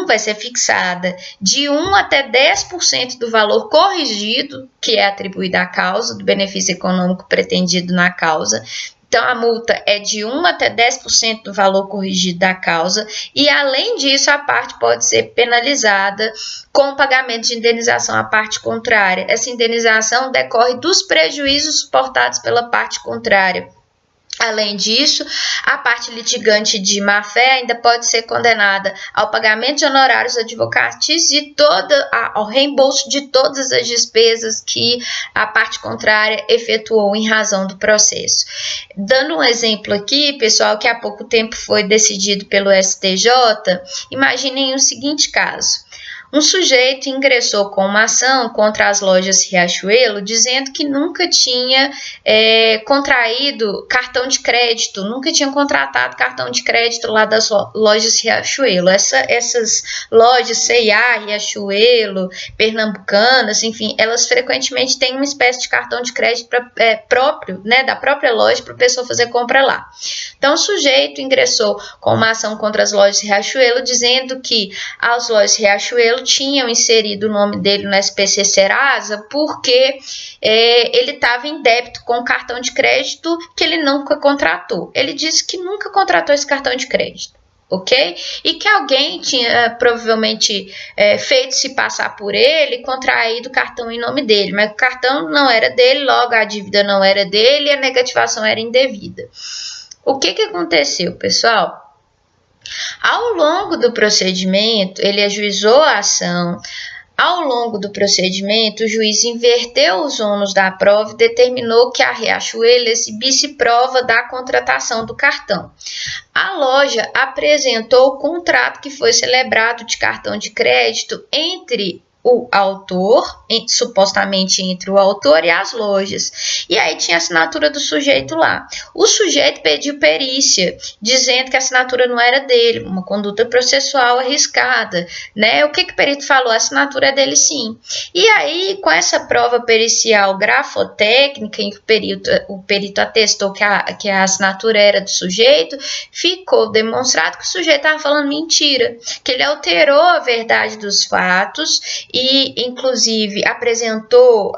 vai ser fixada de 1 até 10% do valor corrigido que é atribuído à causa, do benefício econômico pretendido na causa. Então, a multa é de 1 até 10% do valor corrigido da causa e, além disso, a parte pode ser penalizada com o pagamento de indenização à parte contrária. Essa indenização decorre dos prejuízos suportados pela parte contrária. Além disso, a parte litigante de má-fé ainda pode ser condenada ao pagamento de honorários advocatícios e ao reembolso de todas as despesas que a parte contrária efetuou em razão do processo. Dando um exemplo aqui, pessoal, que há pouco tempo foi decidido pelo STJ, imaginem o seguinte caso. Um sujeito ingressou com uma ação contra as lojas Riachuelo, dizendo que nunca tinha contraído cartão de crédito, nunca tinha contratado cartão de crédito lá das lojas Riachuelo. Essas lojas C&A, Riachuelo, Pernambucanas, enfim, elas frequentemente têm uma espécie de cartão de crédito próprio, né, da própria loja para a pessoa fazer compra lá. Então, o sujeito ingressou com uma ação contra as lojas Riachuelo, dizendo que as lojas Riachuelo tinham inserido o nome dele no SPC Serasa porque ele estava em débito com o cartão de crédito que ele nunca contratou. Ele disse que nunca contratou esse cartão de crédito, ok? E que alguém tinha provavelmente feito se passar por ele e contraído o cartão em nome dele, mas o cartão não era dele, logo a dívida não era dele e a negativação era indevida. O que aconteceu, pessoal? Ao longo do procedimento, ele ajuizou a ação. Ao longo do procedimento, o juiz inverteu os ônus da prova e determinou que a Riachuelo exibisse prova da contratação do cartão. A loja apresentou o contrato que foi celebrado de cartão de crédito entre o autor, supostamente entre o autor e as lojas. E aí tinha a assinatura do sujeito lá. O sujeito pediu perícia, dizendo que a assinatura não era dele, uma conduta processual arriscada, né? O que o perito falou? A assinatura é dele sim. E aí, com essa prova pericial grafotécnica, em que o perito atestou que a assinatura era do sujeito, ficou demonstrado que o sujeito estava falando mentira, que ele alterou a verdade dos fatos e, inclusive, apresentou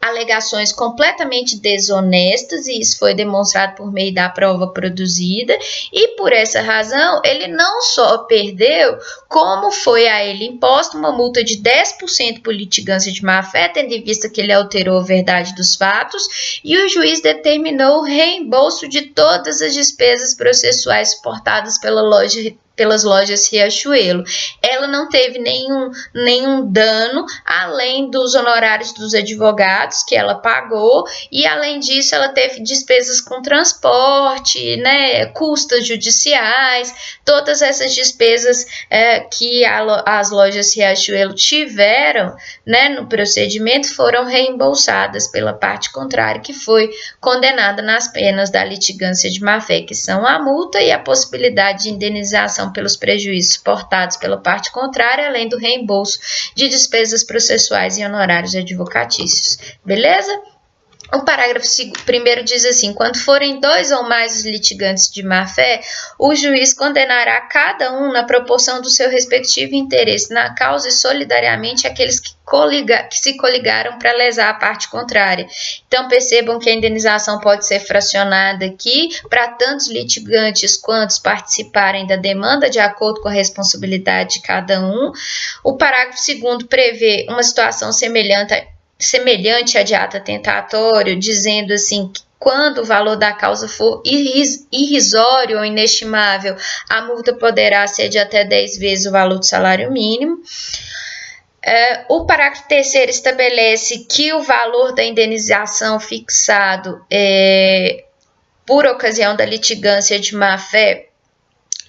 alegações completamente desonestas, e isso foi demonstrado por meio da prova produzida, e por essa razão ele não só perdeu, como foi a ele imposta uma multa de 10% por litigância de má-fé, tendo em vista que ele alterou a verdade dos fatos, e o juiz determinou o reembolso de todas as despesas processuais suportadas pelas lojas Riachuelo. Ela não teve nenhum dano, além dos honorários dos advogados que ela pagou, e além disso ela teve despesas com transporte, né, custas judiciais, todas essas despesas que as lojas Riachuelo tiveram, né, no procedimento foram reembolsadas pela parte contrária, que foi condenada nas penas da litigância de má-fé, que são a multa e a possibilidade de indenização pelos prejuízos suportados pela parte contrária, além do reembolso de despesas processuais e honorários advocatícios. Beleza? O parágrafo 1º diz assim: quando forem 2 ou mais os litigantes de má-fé, o juiz condenará cada um na proporção do seu respectivo interesse na causa e solidariamente aqueles que se coligaram para lesar a parte contrária. Então, percebam que a indenização pode ser fracionada aqui para tantos litigantes quantos participarem da demanda de acordo com a responsabilidade de cada um. O parágrafo 2º prevê uma situação semelhante à de ato atentatório, dizendo assim que quando o valor da causa for irrisório ou inestimável, a multa poderá ser de até 10 vezes o valor do salário mínimo. O parágrafo 3º estabelece que o valor da indenização fixado por ocasião da litigância de má-fé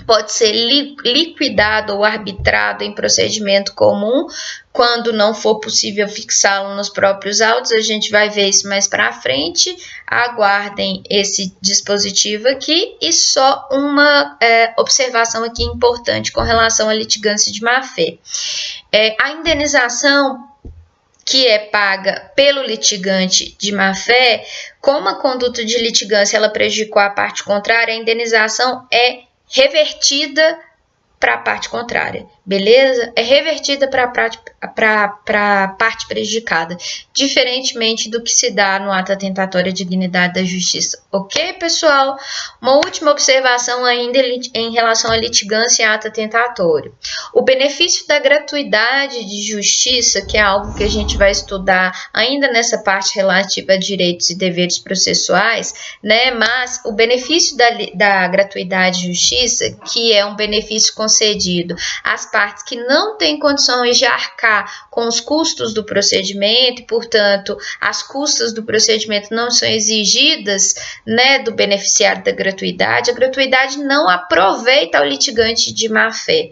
pode ser liquidado ou arbitrado em procedimento comum, quando não for possível fixá-lo nos próprios autos. A gente vai ver isso mais para frente. Aguardem esse dispositivo aqui. E só uma observação aqui importante com relação à litigância de má-fé. A indenização que é paga pelo litigante de má-fé, como a conduta de litigância ela prejudicou a parte contrária, a indenização é revertida para a parte contrária, beleza? É revertida para a parte prejudicada, diferentemente do que se dá no ato atentatório à dignidade da justiça. Ok, pessoal? Uma última observação ainda em relação à litigância e ato atentatório. O benefício da gratuidade de justiça, que é algo que a gente vai estudar ainda nessa parte relativa a direitos e deveres processuais, né? Mas o benefício da gratuidade de justiça, que é um benefício concedido às partes que não têm condições de arcar com os custos do procedimento e, portanto, as custas do procedimento não são exigidas, né, do beneficiário da gratuidade. A gratuidade não aproveita ao litigante de má-fé,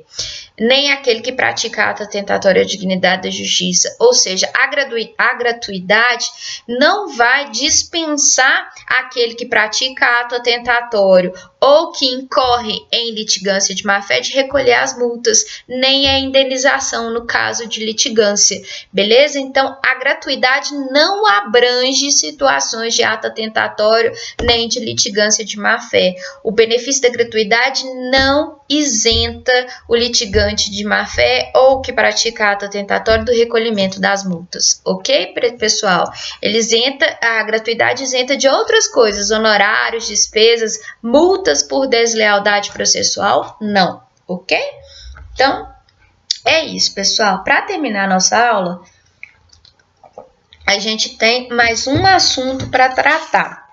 nem aquele que pratica ato atentatório à dignidade da justiça. Ou seja, a gratuidade não vai dispensar aquele que pratica ato atentatório ou que incorre em litigância de má-fé de recolher as multas, nem a indenização no caso de litigância, beleza? Então, a gratuidade não abrange situações de ato atentatório nem de litigância de má-fé. O benefício da gratuidade não isenta o litigante de má-fé ou que pratica ato atentatório do recolhimento das multas, ok, pessoal? A gratuidade isenta de outras coisas, honorários, despesas, multas por deslealdade processual, não, ok? Então, é isso, pessoal. Para terminar a nossa aula, a gente tem mais um assunto para tratar,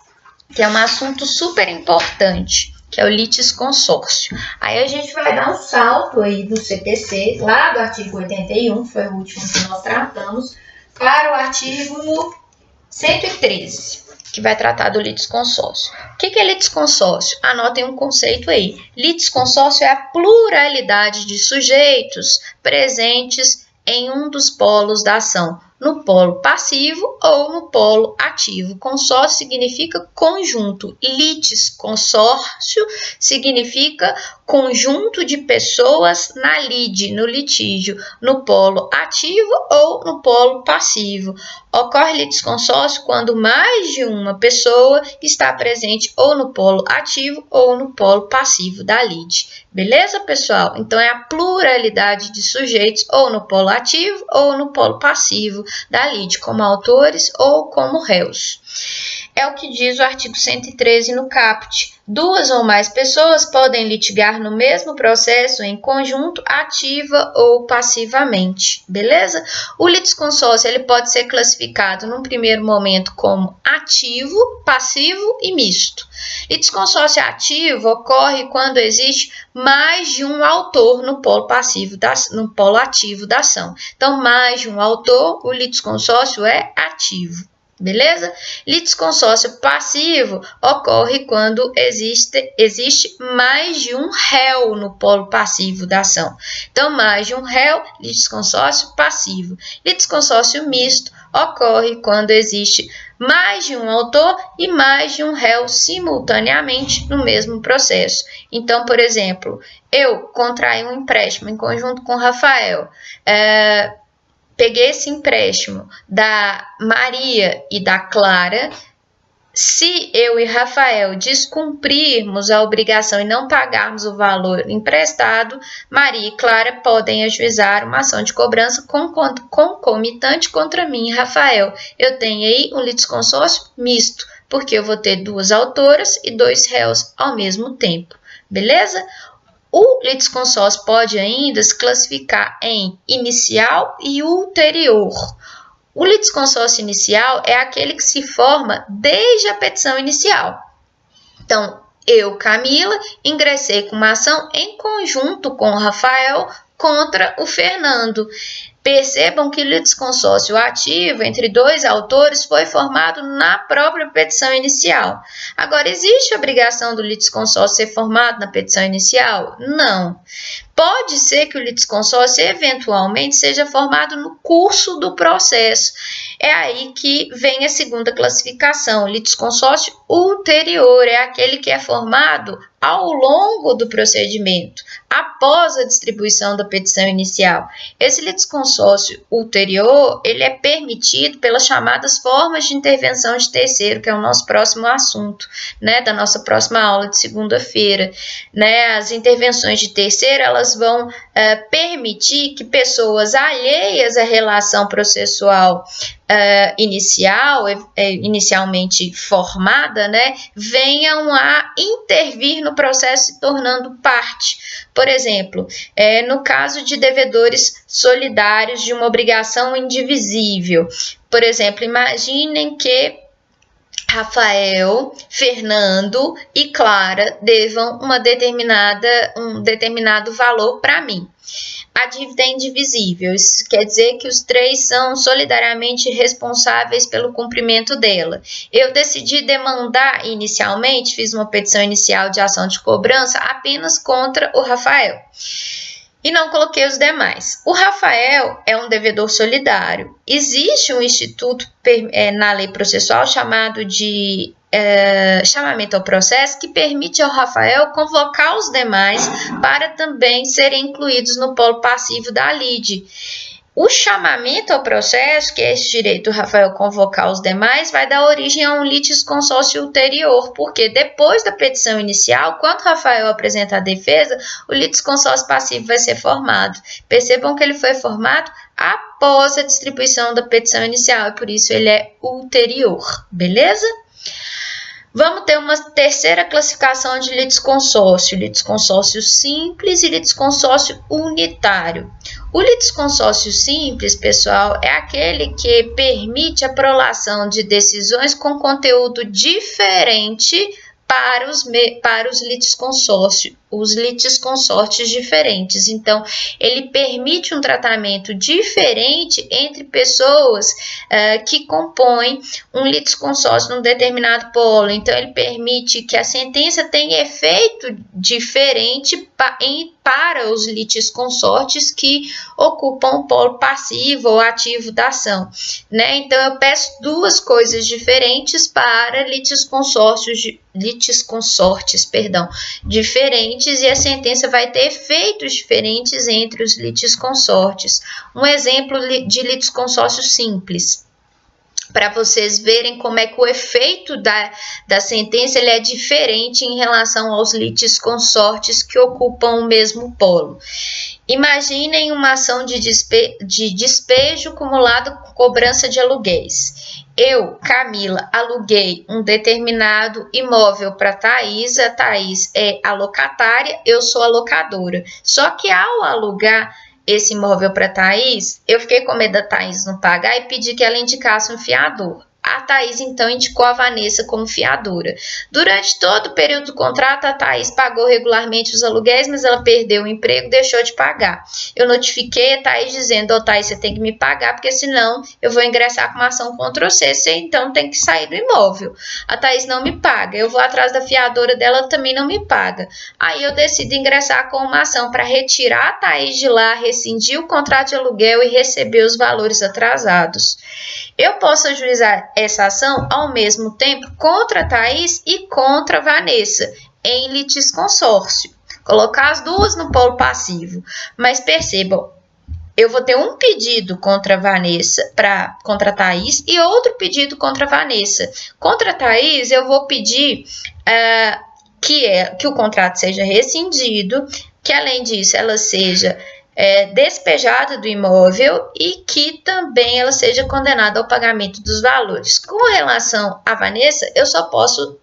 que é um assunto super importante, que é o litisconsórcio. Aí a gente vai dar um salto aí do CPC, lá do artigo 81, foi o último que nós tratamos, para o artigo 113, que vai tratar do litisconsórcio. O que é litisconsórcio? Anotem um conceito aí. Litisconsórcio é a pluralidade de sujeitos presentes em um dos polos da ação, no polo passivo ou no polo ativo. Consórcio significa conjunto. Litis, consórcio, significa conjunto de pessoas no litígio, no polo ativo ou no polo passivo. Ocorre litisconsórcio quando mais de uma pessoa está presente ou no polo ativo ou no polo passivo da lide. Beleza, pessoal? Então, é a pluralidade de sujeitos ou no polo ativo ou no polo passivo da lide, como autores ou como réus. É o que diz o artigo 113 no caput. Duas ou mais pessoas podem litigar no mesmo processo em conjunto, ativa ou passivamente, beleza? O litisconsórcio ele pode ser classificado num primeiro momento como ativo, passivo e misto. Litisconsórcio ativo ocorre quando existe mais de um autor no polo ativo da ação. Então, mais de um autor, o litisconsórcio é ativo. Beleza? Litisconsórcio passivo ocorre quando existe mais de um réu no polo passivo da ação. Então, mais de um réu, litisconsórcio passivo. Litisconsórcio misto ocorre quando existe mais de um autor e mais de um réu simultaneamente no mesmo processo. Então, por exemplo, eu contraí um empréstimo em conjunto com o Rafael. Peguei esse empréstimo da Maria e da Clara. Se eu e Rafael descumprirmos a obrigação e não pagarmos o valor emprestado, Maria e Clara podem ajuizar uma ação de cobrança concomitante contra mim e Rafael. Eu tenho aí um litisconsórcio misto, porque eu vou ter duas autoras e dois réus ao mesmo tempo. Beleza? O litisconsórcio pode ainda se classificar em inicial e ulterior. O litisconsórcio inicial é aquele que se forma desde a petição inicial. Então, eu, Camila, ingressei com uma ação em conjunto com o Rafael contra o Fernando. Percebam que o litisconsórcio ativo entre dois autores foi formado na própria petição inicial. Agora, existe a obrigação do litisconsórcio ser formado na petição inicial? Não. Pode ser que o litisconsórcio eventualmente seja formado no curso do processo. É aí que vem a segunda classificação. O litisconsórcio ulterior é aquele que é formado ao longo do procedimento, após a distribuição da petição inicial. Esse litisconsórcio ulterior, ele é permitido pelas chamadas formas de intervenção de terceiro, que é o nosso próximo assunto, né, da nossa próxima aula de segunda-feira. Né, as intervenções de terceiro, elas vão permitir que pessoas alheias à relação processual inicialmente formada, né, venham a intervir no processo se tornando parte. Por exemplo, no caso de devedores solidários de uma obrigação indivisível. Por exemplo, imaginem que Rafael, Fernando e Clara devam um determinado valor para mim. A dívida é indivisível, isso quer dizer que os três são solidariamente responsáveis pelo cumprimento dela. Eu decidi demandar inicialmente, fiz uma petição inicial de ação de cobrança apenas contra o Rafael. E não coloquei os demais. O Rafael é um devedor solidário. Existe um instituto na lei processual chamado de chamamento ao processo, que permite ao Rafael convocar os demais para também serem incluídos no polo passivo da lide. O chamamento ao processo, que é esse direito do Rafael convocar os demais, vai dar origem a um litisconsórcio ulterior, porque depois da petição inicial, quando Rafael apresenta a defesa, o litisconsórcio passivo vai ser formado. Percebam que ele foi formado após a distribuição da petição inicial, e por isso ele é ulterior, beleza? Vamos ter uma terceira classificação de litisconsórcio, litisconsórcio simples e litisconsórcio unitário. O litisconsórcio simples, pessoal, é aquele que permite a prolação de decisões com conteúdo diferente para os litisconsórcios diferentes. Então, ele permite um tratamento diferente entre pessoas que compõem um litisconsórcio num determinado polo. Então, ele permite que a sentença tenha efeito diferente para os litisconsortes que ocupam o polo passivo ou ativo da ação. Né? Então, eu peço duas coisas diferentes para litisconsortes diferentes, e a sentença vai ter efeitos diferentes entre os litisconsortes. Um exemplo de litisconsórcio simples. para vocês verem como é que o efeito da sentença ele é diferente em relação aos litisconsortes que ocupam o mesmo polo. Imaginem uma ação de despejo cumulado com cobrança de aluguéis. Eu, Camila, aluguei um determinado imóvel para Thaís, a Thaís é a locatária, eu sou a locadora. Só que ao alugar esse imóvel para Thaís, eu fiquei com medo da Thaís não pagar e pedi que ela indicasse um fiador. A Thaís, então, indicou a Vanessa como fiadora. Durante todo o período do contrato, a Thaís pagou regularmente os aluguéis, mas ela perdeu o emprego e deixou de pagar. Eu notifiquei a Thaís dizendo, Thaís, você tem que me pagar, porque senão eu vou ingressar com uma ação contra você, você então tem que sair do imóvel. A Thaís não me paga, eu vou atrás da fiadora dela, ela também não me paga. Aí eu decido ingressar com uma ação para retirar a Thaís de lá, rescindir o contrato de aluguel e receber os valores atrasados. Eu posso ajuizar essa ação ao mesmo tempo contra a Thaís e contra a Vanessa em litisconsórcio. Colocar as duas no polo passivo. Mas percebam, eu vou ter um pedido contra a Vanessa, contra a Thaís, e outro pedido contra a Vanessa. Contra a Thaís, eu vou pedir que o contrato seja rescindido, que além disso ela seja despejada do imóvel e que também ela seja condenada ao pagamento dos valores. Com relação à Vanessa, eu só posso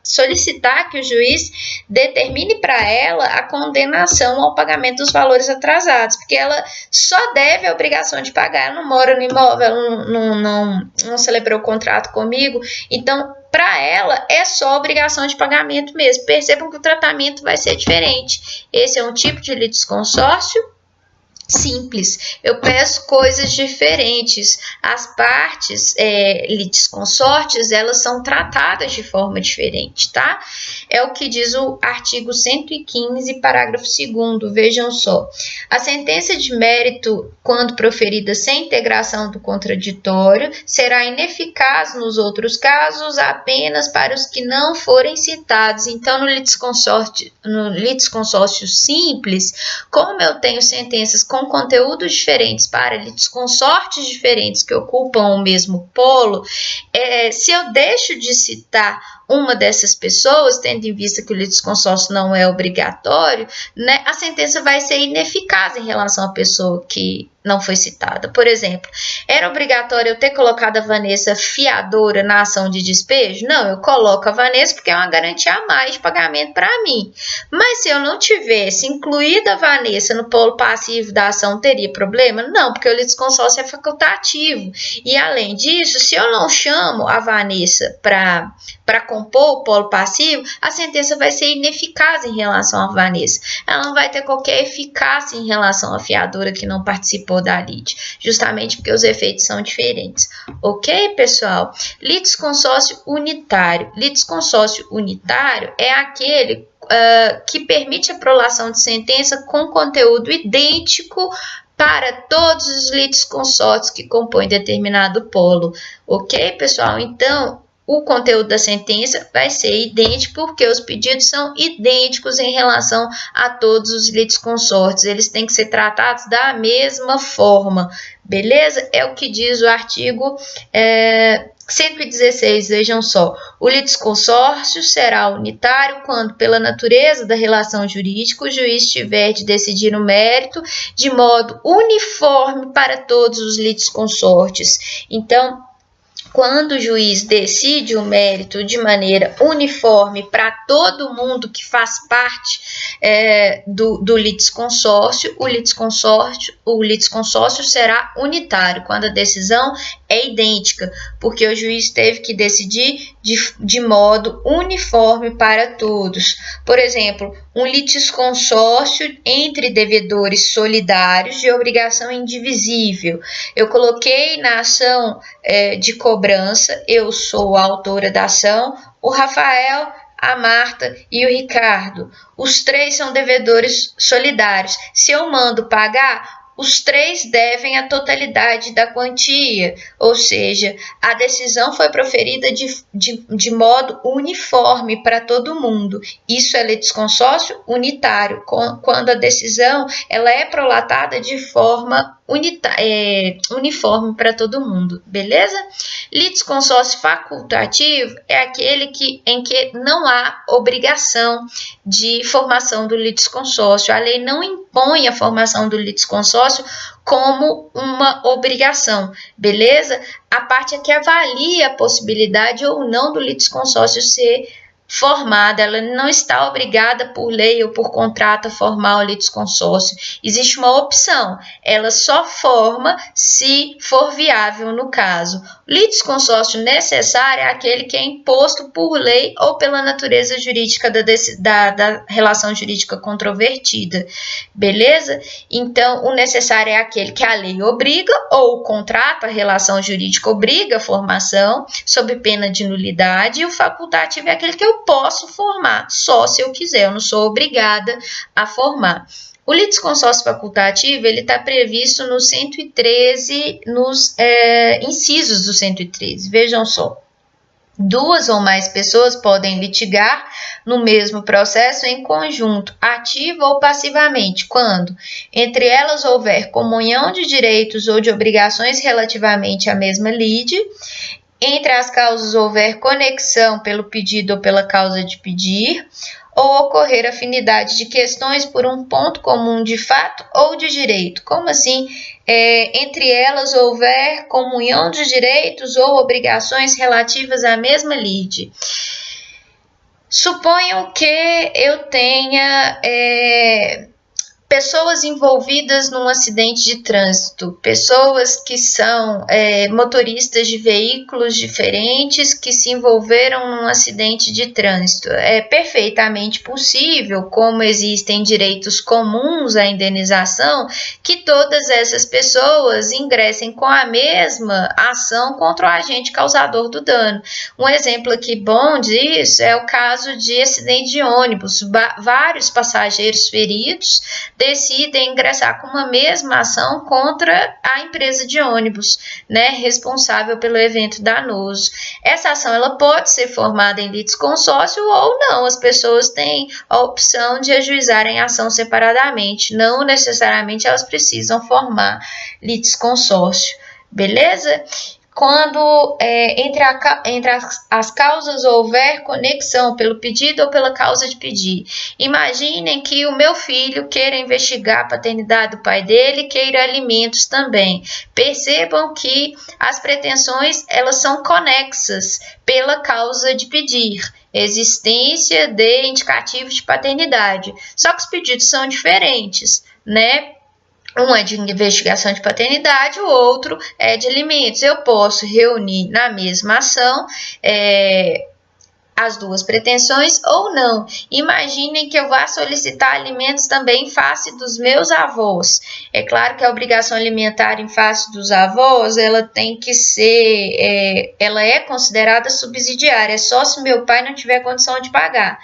solicitar que o juiz determine para ela a condenação ao pagamento dos valores atrasados, porque ela só deve a obrigação de pagar, ela não mora no imóvel, ela não celebrou o contrato comigo, então para ela é só obrigação de pagamento mesmo. Percebam que o tratamento vai ser diferente. Esse é um tipo de litisconsórcio simples, eu peço coisas diferentes. As partes litisconsortes, elas são tratadas de forma diferente, tá? É o que diz o artigo 115, parágrafo 2º, vejam só. A sentença de mérito, quando proferida sem integração do contraditório, será ineficaz nos outros casos apenas para os que não forem citados. Então, no litisconsórcio simples, como eu tenho sentenças com conteúdos diferentes para litisconsortes diferentes que ocupam o mesmo polo, se eu deixo de citar uma dessas pessoas, tendo em vista que o litisconsórcio não é obrigatório, né, a sentença vai ser ineficaz em relação à pessoa que não foi citada. Por exemplo, era obrigatório eu ter colocado a Vanessa fiadora na ação de despejo? Não, eu coloco a Vanessa porque é uma garantia a mais de pagamento para mim. Mas se eu não tivesse incluído a Vanessa no polo passivo da ação, teria problema? Não, porque o litisconsórcio é facultativo. E além disso, se eu não chamo a Vanessa para compor o polo passivo, a sentença vai ser ineficaz em relação à Vanessa. Ela não vai ter qualquer eficácia em relação à fiadora que não participou da lide, justamente porque os efeitos são diferentes. Ok, pessoal? Litisconsórcio unitário. Litisconsórcio unitário é aquele que permite a prolação de sentença com conteúdo idêntico para todos os litisconsórcios que compõem determinado polo. Ok, pessoal? Então, o conteúdo da sentença vai ser idêntico porque os pedidos são idênticos em relação a todos os litisconsortes. Eles têm que ser tratados da mesma forma, beleza? É o que diz o artigo 116, vejam só. O litisconsórcio será unitário quando, pela natureza da relação jurídica, o juiz tiver de decidir o mérito de modo uniforme para todos os litisconsortes. Então, quando o juiz decide o mérito de maneira uniforme para todo mundo que faz parte do litisconsórcio, o litisconsórcio será unitário, quando a decisão é idêntica, porque o juiz teve que decidir de modo uniforme para todos. Por exemplo, um litisconsórcio entre devedores solidários de obrigação indivisível. Eu coloquei na ação de cobrança, eu sou a autora da ação, o Rafael, a Marta e o Ricardo. Os três são devedores solidários. Se eu mando pagar, os três devem a totalidade da quantia, ou seja, a decisão foi proferida de modo uniforme para todo mundo. Isso é litisconsórcio unitário, quando a decisão ela é prolatada de forma uniforme para todo mundo, beleza? Litisconsórcio facultativo é aquele em que não há obrigação de formação do litisconsórcio. A lei não impõe a formação do litisconsórcio como uma obrigação, beleza? A parte é que avalia a possibilidade ou não do litisconsórcio ser formada, ela não está obrigada por lei ou por contrato a formar o litisconsórcio. Existe uma opção, ela só forma se for viável no caso. O litisconsórcio necessário é aquele que é imposto por lei ou pela natureza jurídica da relação jurídica controvertida, beleza? Então, o necessário é aquele que a lei obriga ou o contrato, a relação jurídica obriga a formação, sob pena de nulidade, e o facultativo é aquele que eu posso formar, só se eu quiser, eu não sou obrigada a formar. O litisconsórcio facultativo, ele está previsto no 113, nos incisos do 113, vejam só. 2 ou mais pessoas podem litigar no mesmo processo em conjunto, ativa ou passivamente, quando entre elas houver comunhão de direitos ou de obrigações relativamente à mesma lide, entre as causas houver conexão pelo pedido ou pela causa de pedir, ou ocorrer afinidade de questões por um ponto comum de fato ou de direito. Como assim? Entre elas houver comunhão de direitos ou obrigações relativas à mesma lide. Suponham que eu tenha pessoas envolvidas num acidente de trânsito, pessoas que são motoristas de veículos diferentes que se envolveram num acidente de trânsito. É perfeitamente possível, como existem direitos comuns à indenização, que todas essas pessoas ingressem com a mesma ação contra o agente causador do dano. Um exemplo aqui bom disso é o caso de acidente de ônibus. Vários passageiros feridos decidem ingressar com uma mesma ação contra a empresa de ônibus, né, responsável pelo evento danoso. Essa ação ela pode ser formada em litisconsórcio ou não. As pessoas têm a opção de ajuizarem a ação separadamente. Não necessariamente elas precisam formar litisconsórcio, beleza? Quando entre as causas houver conexão pelo pedido ou pela causa de pedir. Imaginem que o meu filho queira investigar a paternidade do pai dele, queira alimentos também. Percebam que as pretensões elas são conexas pela causa de pedir. Existência de indicativo de paternidade. Só que os pedidos são diferentes, né? Um é de investigação de paternidade, o outro é de alimentos. Eu posso reunir na mesma ação as duas pretensões ou não. Imaginem que eu vá solicitar alimentos também em face dos meus avós. É claro que a obrigação alimentar em face dos avós, ela tem que ser, ela é considerada subsidiária, é só se meu pai não tiver condição de pagar.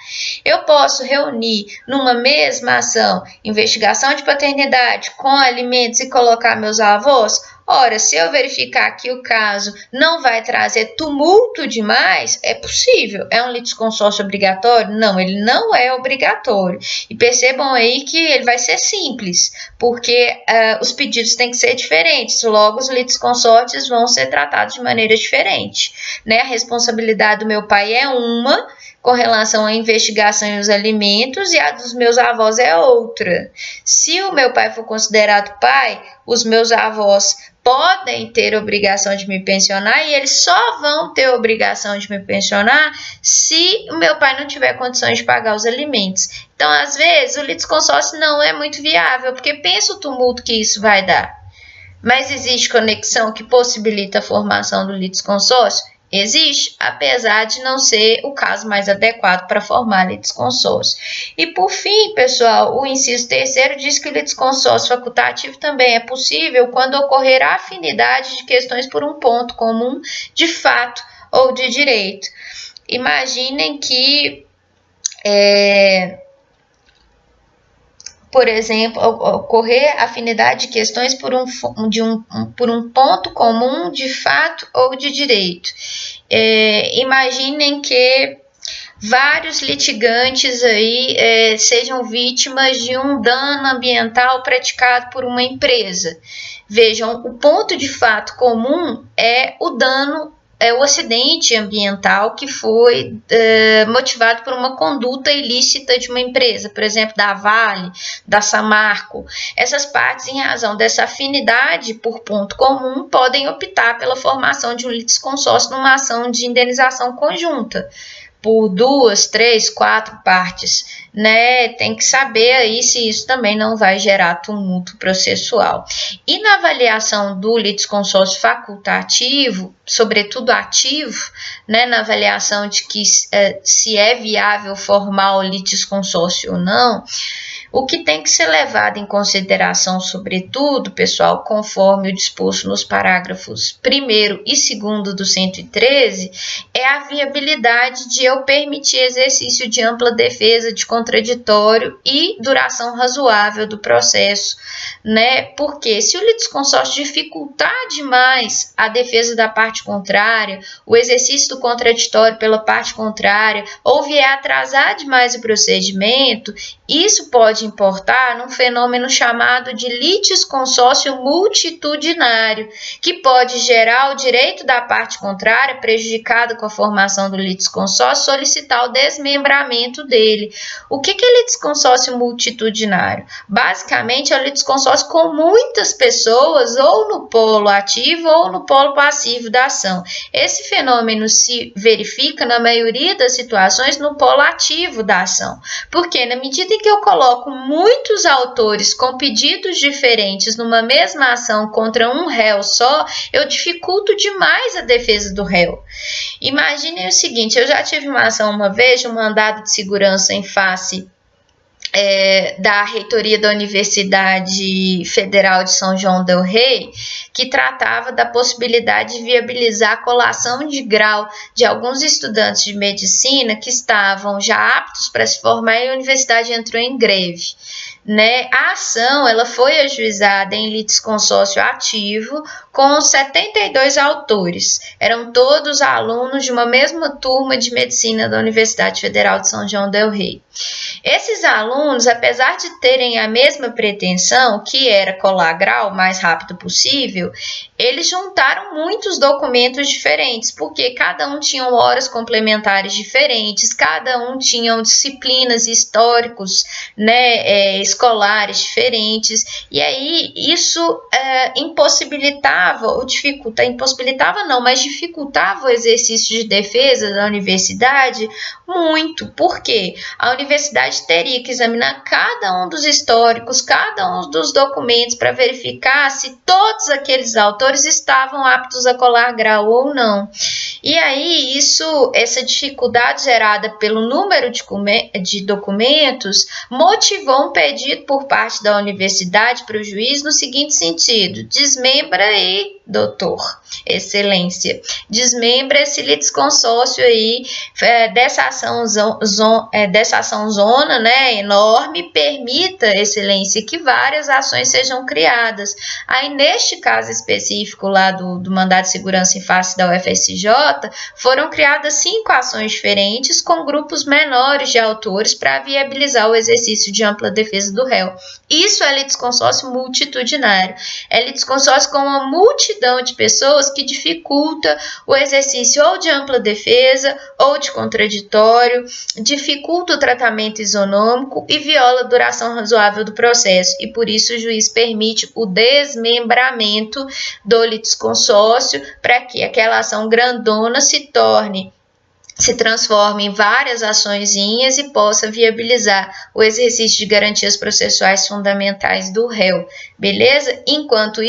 Eu posso reunir numa mesma ação investigação de paternidade com alimentos e colocar meus avós? Ora, se eu verificar que o caso não vai trazer tumulto demais, é possível. É um litisconsórcio obrigatório? Não, ele não é obrigatório. E percebam aí que ele vai ser simples, porque os pedidos têm que ser diferentes, logo os litisconsórcios vão ser tratados de maneira diferente, né? A responsabilidade do meu pai é uma, com relação à investigação e os alimentos, e a dos meus avós é outra. Se o meu pai for considerado pai, os meus avós podem ter obrigação de me pensionar e eles só vão ter obrigação de me pensionar se o meu pai não tiver condições de pagar os alimentos. Então, às vezes, o litisconsórcio não é muito viável, porque pensa o tumulto que isso vai dar. Mas existe conexão que possibilita a formação do litisconsórcio? Existe, apesar de não ser o caso mais adequado para formar litisconsórcio. E por fim, pessoal, o inciso 3º diz que o litisconsórcio facultativo também é possível quando ocorrer a afinidade de questões por um ponto comum de fato ou de direito. Imaginem que por exemplo, ocorrer afinidade de questões por um ponto comum de fato ou de direito. Imaginem que vários litigantes aí sejam vítimas de um dano ambiental praticado por uma empresa. Vejam, o ponto de fato comum é o dano, é o acidente ambiental que foi motivado por uma conduta ilícita de uma empresa, por exemplo, da Vale, da Samarco. Essas partes, em razão dessa afinidade por ponto comum, podem optar pela formação de um litisconsórcio numa ação de indenização conjunta, por 2, 3, 4 partes, né? Tem que saber aí se isso também não vai gerar tumulto processual. E na avaliação do litisconsórcio facultativo, sobretudo ativo, né? Na avaliação de que se é viável formar o litisconsórcio ou não, o que tem que ser levado em consideração, sobretudo, pessoal, conforme o disposto nos parágrafos 1º e 2º do 113, é a viabilidade de eu permitir exercício de ampla defesa de contraditório e duração razoável do processo, né? Porque se o litisconsórcio dificultar demais a defesa da parte contrária, o exercício do contraditório pela parte contrária, ou vier atrasar demais o procedimento, isso pode importar num fenômeno chamado de litisconsórcio multitudinário, que pode gerar o direito da parte contrária, prejudicada com a formação do litisconsórcio, solicitar o desmembramento dele. O que é litisconsórcio multitudinário? Basicamente, é o litisconsórcio com muitas pessoas, ou no polo ativo ou no polo passivo da ação. Esse fenômeno se verifica, na maioria das situações, no polo ativo da ação, porque na medida em que eu coloco muitos autores com pedidos diferentes numa mesma ação contra um réu só, eu dificulto demais a defesa do réu. Imaginem o seguinte, eu já tive uma ação uma vez, um mandado de segurança em face da reitoria da Universidade Federal de São João del Rei, que tratava da possibilidade de viabilizar a colação de grau de alguns estudantes de medicina que estavam já aptos para se formar e a universidade entrou em greve. Né? A ação ela foi ajuizada em litisconsórcio ativo com 72 autores. Eram todos alunos de uma mesma turma de medicina da Universidade Federal de São João del Rei. Esses alunos, apesar de terem a mesma pretensão, que era colar grau o mais rápido possível, eles juntaram muitos documentos diferentes, porque cada um tinha horas complementares diferentes, cada um tinha disciplinas históricos, né, escolares diferentes, e aí isso impossibilitava ou dificultava o exercício de defesa da universidade muito, porque a universidade teria que examinar cada um dos históricos, cada um dos documentos para verificar se todos aqueles autores estavam aptos a colar grau ou não. E aí essa dificuldade gerada pelo número de documentos motivou um pedido por parte da universidade para o juiz no seguinte sentido: desmembra aí, doutor, excelência, desmembra esse litisconsórcio aí dessa ação zona, né, enorme, permita, excelência, que várias ações sejam criadas. Aí, neste caso específico lá do mandado de segurança em face da UFSJ, foram criadas 5 ações diferentes com grupos menores de autores para viabilizar o exercício de ampla defesa do réu. Isso é litisconsórcio multitudinário. É litisconsórcio com uma multidão de pessoas que dificulta o exercício ou de ampla defesa ou de contraditório, dificulta o tratamento isonômico e viola a duração razoável do processo. E por isso o juiz permite o desmembramento do litisconsórcio para que aquela ação grandona se transforme em várias açõezinhas e possa viabilizar o exercício de garantias processuais fundamentais do réu, beleza? Enquanto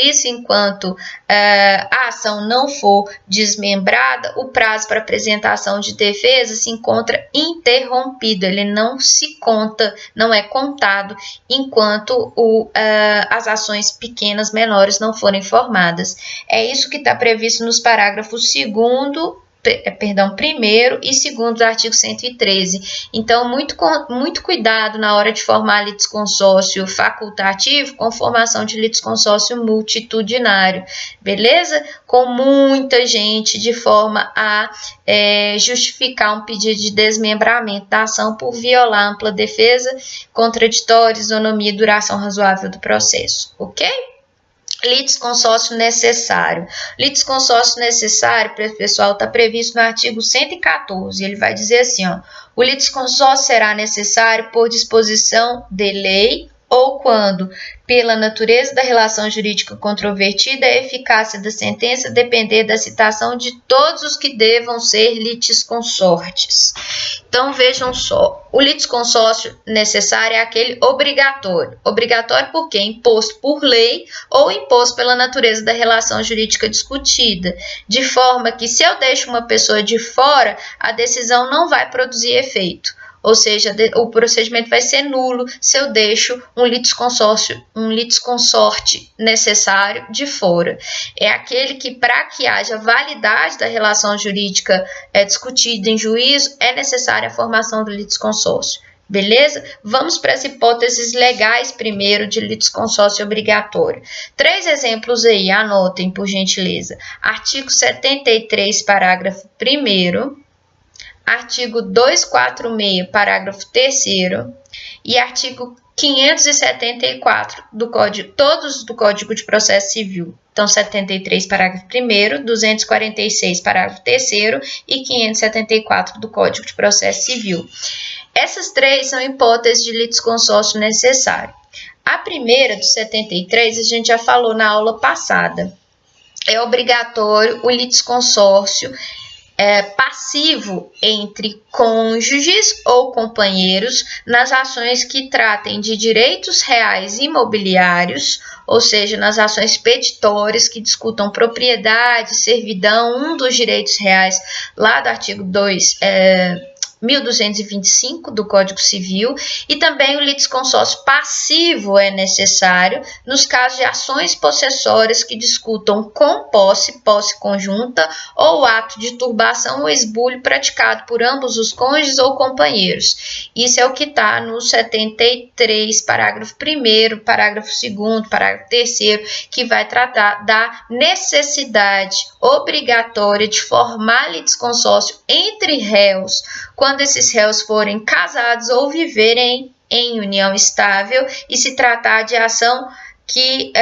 a ação não for desmembrada, o prazo para apresentação de defesa se encontra interrompido, ele não se conta, não é contado enquanto as ações pequenas, menores, não forem formadas. É isso que está previsto nos parágrafos 1º e 2º do artigo 113. Então, muito cuidado na hora de formar litisconsórcio facultativo com formação de litisconsórcio multitudinário, beleza? Com muita gente, de forma a justificar um pedido de desmembramento da ação por violar ampla defesa, contraditório, isonomia e duração razoável do processo, ok? Litisconsórcio necessário. Litisconsórcio necessário, pessoal, está previsto no artigo 114. Ele vai dizer assim, ó, o litisconsórcio será necessário por disposição de lei ou quando, pela natureza da relação jurídica controvertida, a eficácia da sentença depender da citação de todos os que devam ser litisconsortes. Então, vejam só, o litisconsórcio necessário é aquele obrigatório. Obrigatório por quê? Imposto por lei ou imposto pela natureza da relação jurídica discutida, de forma que, se eu deixo uma pessoa de fora, a decisão não vai produzir efeito. Ou seja, o procedimento vai ser nulo se eu deixo um litisconsorte necessário de fora. É aquele que, para que haja validade da relação jurídica discutida em juízo, é necessária a formação do litisconsórcio. Beleza? Vamos para as hipóteses legais primeiro de litisconsórcio obrigatório. 3 exemplos aí, anotem por gentileza. Artigo 73, parágrafo 1º. Artigo 246, parágrafo 3º e artigo 574 do Código, todos do Código de Processo Civil. Então, 73, parágrafo 1º, 246, parágrafo 3º e 574 do Código de Processo Civil. Essas 3 são hipóteses de litisconsórcio necessário. A primeira, do 73, a gente já falou na aula passada. É obrigatório o litisconsórcio passivo entre cônjuges ou companheiros nas ações que tratem de direitos reais imobiliários, ou seja, nas ações petitórias que discutam propriedade, servidão, um dos direitos reais lá do artigo 1225 do Código Civil, e também o litisconsórcio passivo é necessário nos casos de ações possessórias que discutam com posse conjunta ou ato de turbação ou esbulho praticado por ambos os cônjuges ou companheiros. Isso é o que está no 73, parágrafo 1º, parágrafo 2º, parágrafo 3º, que vai tratar da necessidade obrigatória de formar litisconsórcio entre réus quando esses réus forem casados ou viverem em união estável e se tratar de ação que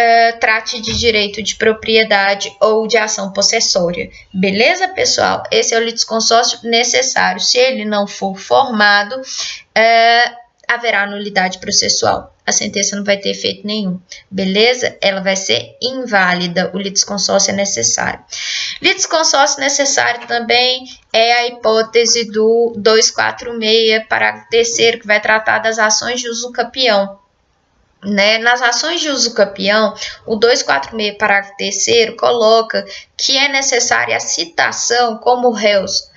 trate de direito de propriedade ou de ação possessória. Beleza, pessoal? Esse é o litisconsórcio necessário. Se ele não for formado, haverá nulidade processual. A sentença não vai ter efeito nenhum, beleza? Ela vai ser inválida, o litisconsórcio é necessário. Litisconsórcio necessário também é a hipótese do 246, parágrafo 3º, que vai tratar das ações de uso capião. Nas ações de uso capião, o 246, parágrafo 3º, coloca que é necessária a citação como réus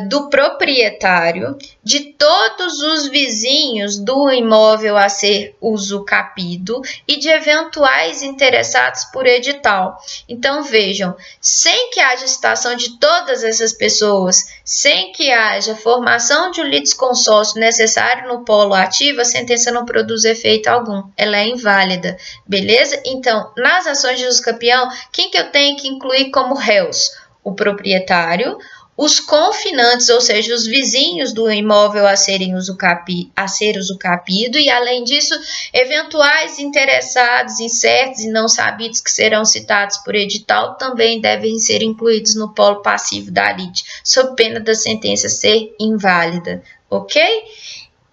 do proprietário, de todos os vizinhos do imóvel a ser usucapido e de eventuais interessados por edital. Então, vejam, sem que haja citação de todas essas pessoas, sem que haja formação de um litisconsórcio necessário no polo ativo, a sentença não produz efeito algum, ela é inválida, beleza? Então, nas ações de usucapião, quem que eu tenho que incluir como réus? O proprietário, os confinantes, ou seja, os vizinhos do imóvel a ser usucapido, e além disso, eventuais interessados, incertos e não sabidos que serão citados por edital também devem ser incluídos no polo passivo da lite, sob pena da sentença ser inválida, ok?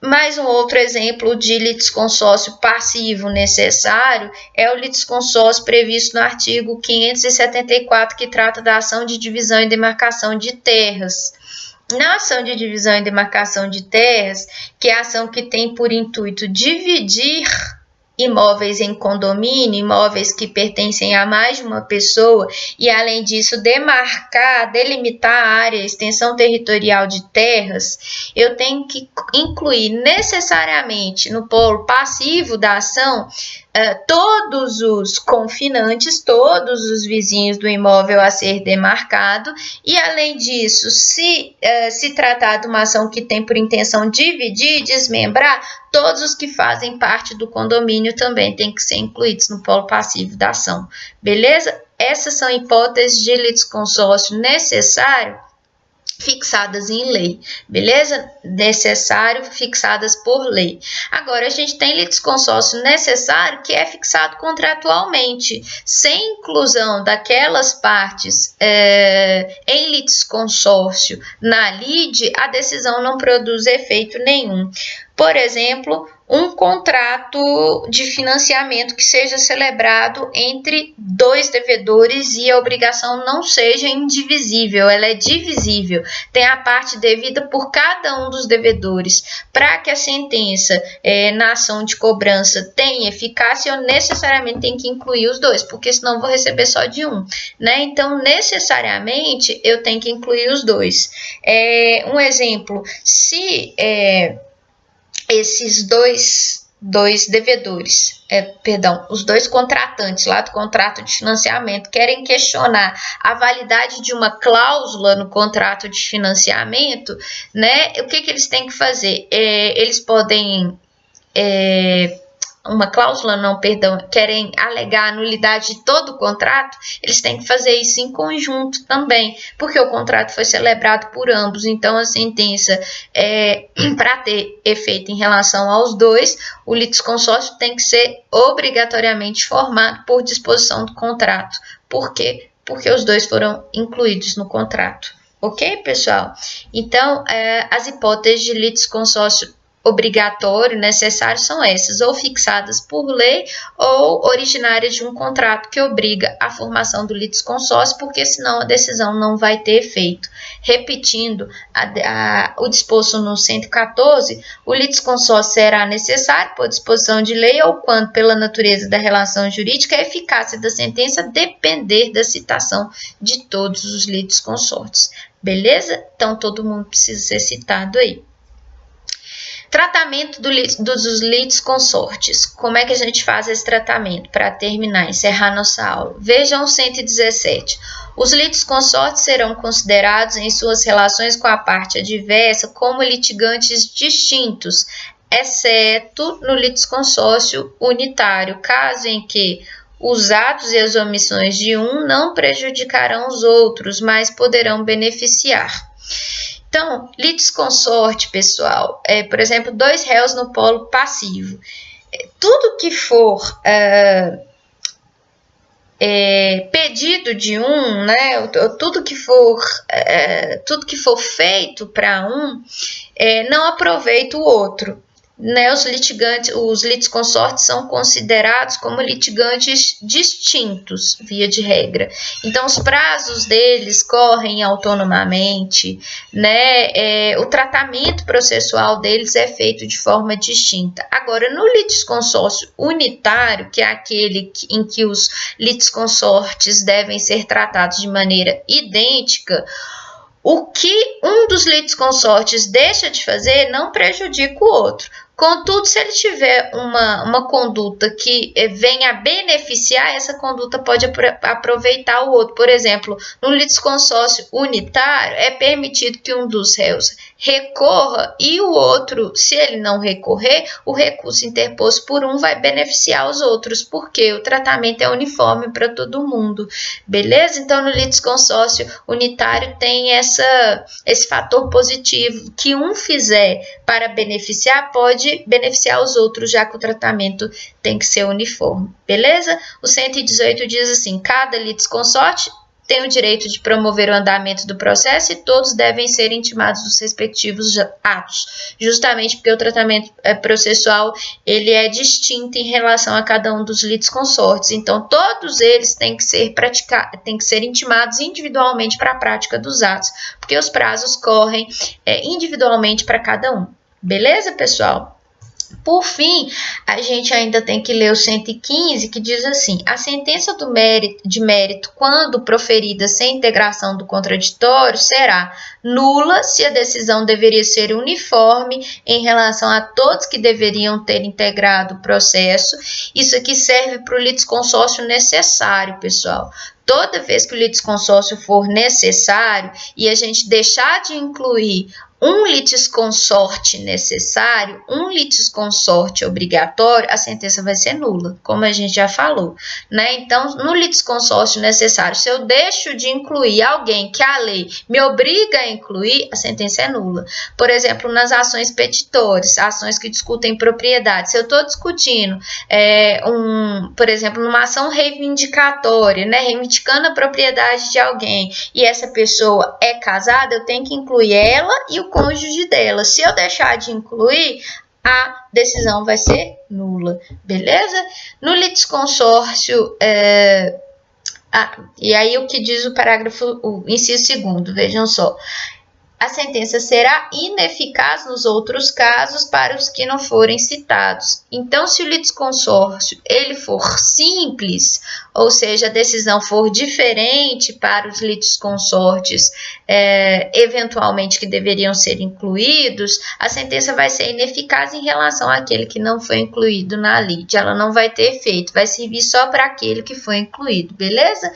Mais um outro exemplo de litisconsórcio passivo necessário é o litisconsórcio previsto no artigo 574, que trata da ação de divisão e demarcação de terras. Na ação de divisão e demarcação de terras, que é a ação que tem por intuito dividir imóveis em condomínio, imóveis que pertencem a mais de uma pessoa, e além disso delimitar a área, extensão territorial de terras, eu tenho que incluir necessariamente no polo passivo da ação todos os confinantes, todos os vizinhos do imóvel a ser demarcado, e além disso, se tratar de uma ação que tem por intenção dividir e desmembrar, todos os que fazem parte do condomínio também têm que ser incluídos no polo passivo da ação, beleza? Essas são hipóteses de litisconsórcio necessário fixadas em lei, beleza? Necessário, fixadas por lei. Agora, a gente tem litisconsórcio necessário que é fixado contratualmente, sem inclusão daquelas partes em litisconsórcio na lide, a decisão não produz efeito nenhum. Por exemplo, um contrato de financiamento que seja celebrado entre dois devedores e a obrigação não seja indivisível, ela é divisível, tem a parte devida por cada um dos devedores. Para que a sentença na ação de cobrança tenha eficácia, eu necessariamente tenho que incluir os dois, porque senão eu vou receber só de um, né? Então, necessariamente, eu tenho que incluir os dois. Um exemplo, se esses dois devedores, os dois contratantes lá do contrato de financiamento querem questionar a validade de uma cláusula no contrato de financiamento, né? O que eles têm que fazer? Eles podem querem alegar a nulidade de todo o contrato, eles têm que fazer isso em conjunto também, porque o contrato foi celebrado por ambos. Então, a sentença, para ter efeito em relação aos dois, o litisconsórcio tem que ser obrigatoriamente formado por disposição do contrato. Por quê? Porque os dois foram incluídos no contrato. Ok, pessoal? Então, as hipóteses de litisconsórcio obrigatório, necessário, são essas, ou fixadas por lei ou originárias de um contrato que obriga a formação do litisconsórcio, porque senão a decisão não vai ter efeito. Repetindo o disposto no 114, o litisconsórcio será necessário por disposição de lei ou quando, pela natureza da relação jurídica, a eficácia da sentença depender da citação de todos os litisconsórcios. Beleza? Então, todo mundo precisa ser citado aí. Tratamento dos litisconsortes. Como é que a gente faz esse tratamento? Para terminar, encerrar nossa aula. Vejam o 117. Os litisconsortes serão considerados em suas relações com a parte adversa como litigantes distintos, exceto no litisconsórcio unitário, caso em que os atos e as omissões de um não prejudicarão os outros, mas poderão beneficiar. Então, litisconsorte, pessoal, por exemplo, dois réus no polo passivo. Tudo que for pedido de um, né, tudo que for feito para um, não aproveita o outro. Né, os litisconsortes são considerados como litigantes distintos, via de regra. Então, os prazos deles correm autonomamente, né, o tratamento processual deles é feito de forma distinta. Agora, no litisconsórcio unitário, que é aquele em que os litisconsortes devem ser tratados de maneira idêntica, o que um dos litisconsortes deixa de fazer não prejudica o outro. Contudo, se ele tiver uma conduta que venha a beneficiar, essa conduta pode aproveitar o outro. Por exemplo, no litisconsórcio unitário, é permitido que um dos réus recorra e o outro, se ele não recorrer, o recurso interposto por um vai beneficiar os outros, porque o tratamento é uniforme para todo mundo, beleza? Então, no litisconsórcio unitário tem esse fator positivo, que um fizer para beneficiar, pode beneficiar os outros, já que o tratamento tem que ser uniforme, beleza? O 118 diz assim: cada litisconsorte tem o direito de promover o andamento do processo e todos devem ser intimados dos respectivos atos, justamente porque o tratamento processual ele é distinto em relação a cada um dos litisconsortes. Então, todos eles têm que ser intimados individualmente para a prática dos atos, porque os prazos correm individualmente para cada um. Beleza, pessoal? Por fim, a gente ainda tem que ler o 115, que diz assim: a sentença de mérito, quando proferida sem integração do contraditório, será nula se a decisão deveria ser uniforme em relação a todos que deveriam ter integrado o processo. Isso aqui serve para o litisconsórcio necessário, pessoal. Toda vez que o litisconsórcio for necessário e a gente deixar de incluir um litisconsorte necessário, um litisconsorte obrigatório, a sentença vai ser nula, como a gente já falou, né? Então, no litisconsorte necessário, se eu deixo de incluir alguém que a lei me obriga a incluir, a sentença é nula. Por exemplo, nas ações petitórias, ações que discutem propriedade, se eu estou discutindo, por exemplo, numa ação reivindicatória, né, reivindicando a propriedade de alguém, e essa pessoa é casada, eu tenho que incluir ela e o cônjuge dela. Se eu deixar de incluir, a decisão vai ser nula, beleza? No litisconsórcio, e aí o que diz o parágrafo, o inciso 2º, vejam só. A sentença será ineficaz nos outros casos para os que não forem citados. Então, se o litisconsórcio ele for simples, ou seja, a decisão for diferente para os litisconsortes, eventualmente que deveriam ser incluídos, a sentença vai ser ineficaz em relação àquele que não foi incluído na lide. Ela não vai ter efeito, vai servir só para aquele que foi incluído, beleza?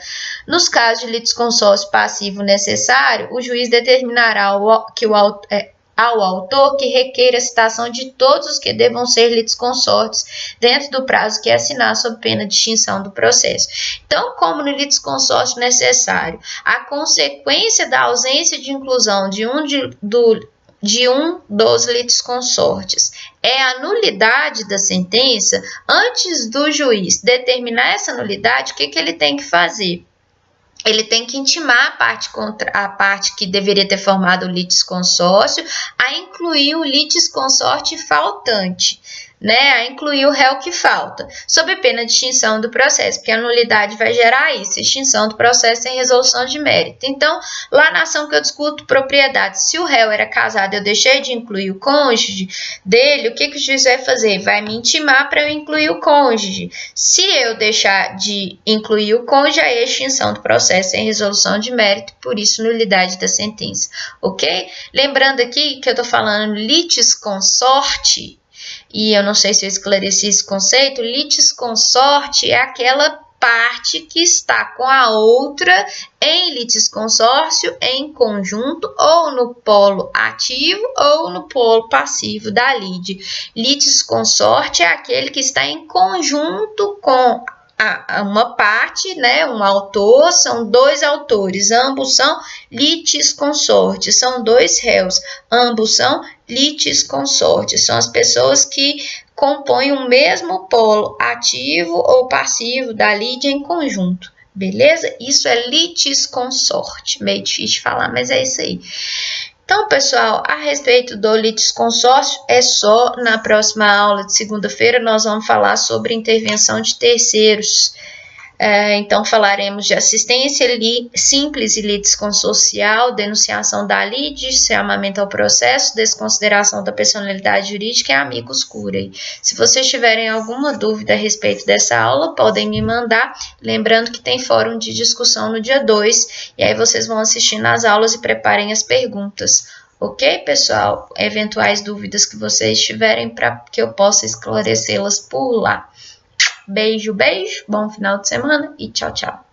Nos casos de litisconsórcio passivo necessário, o juiz determinará ao autor que requeira a citação de todos os que devam ser litisconsortes dentro do prazo que assinar sob pena de extinção do processo. Então, como no litisconsórcio necessário, a consequência da ausência de inclusão de um dos litisconsortes é a nulidade da sentença, antes do juiz determinar essa nulidade, o que ele tem que fazer? Ele tem que intimar a parte que deveria ter formado o litisconsórcio a incluir o litisconsorte faltante, né? A incluir o réu que falta, sob pena de extinção do processo, porque a nulidade vai gerar isso, extinção do processo sem resolução de mérito. Então, lá na ação que eu discuto propriedade, se o réu era casado, eu deixei de incluir o cônjuge dele, o que o juiz vai fazer? Vai me intimar para eu incluir o cônjuge. Se eu deixar de incluir o cônjuge, aí é extinção do processo sem resolução de mérito, por isso nulidade da sentença, ok? Lembrando aqui que eu estou falando litisconsorte, e eu não sei se eu esclareci esse conceito, litisconsorte é aquela parte que está com a outra em litisconsórcio em conjunto, ou no polo ativo ou no polo passivo da lide. Litisconsorte é aquele que está em conjunto com uma parte, né, um autor, são dois autores, ambos são litisconsortes, são dois réus, ambos são litisconsortes, são as pessoas que compõem o mesmo polo ativo ou passivo da lide em conjunto, beleza? Isso é litisconsorte, meio difícil de falar, mas é isso aí. Então, pessoal, a respeito do litisconsórcio, é só na próxima aula de segunda-feira nós vamos falar sobre intervenção de terceiros. Então, falaremos de assistência simples e litisconsorcial, denunciação da lide, chamamento ao processo, desconsideração da personalidade jurídica e amicus curiae. Se vocês tiverem alguma dúvida a respeito dessa aula, podem me mandar. Lembrando que tem fórum de discussão no dia 2, e aí vocês vão assistir nas aulas e preparem as perguntas. Ok, pessoal? Eventuais dúvidas que vocês tiverem para que eu possa esclarecê-las por lá. Beijo, beijo, bom final de semana e tchau, tchau.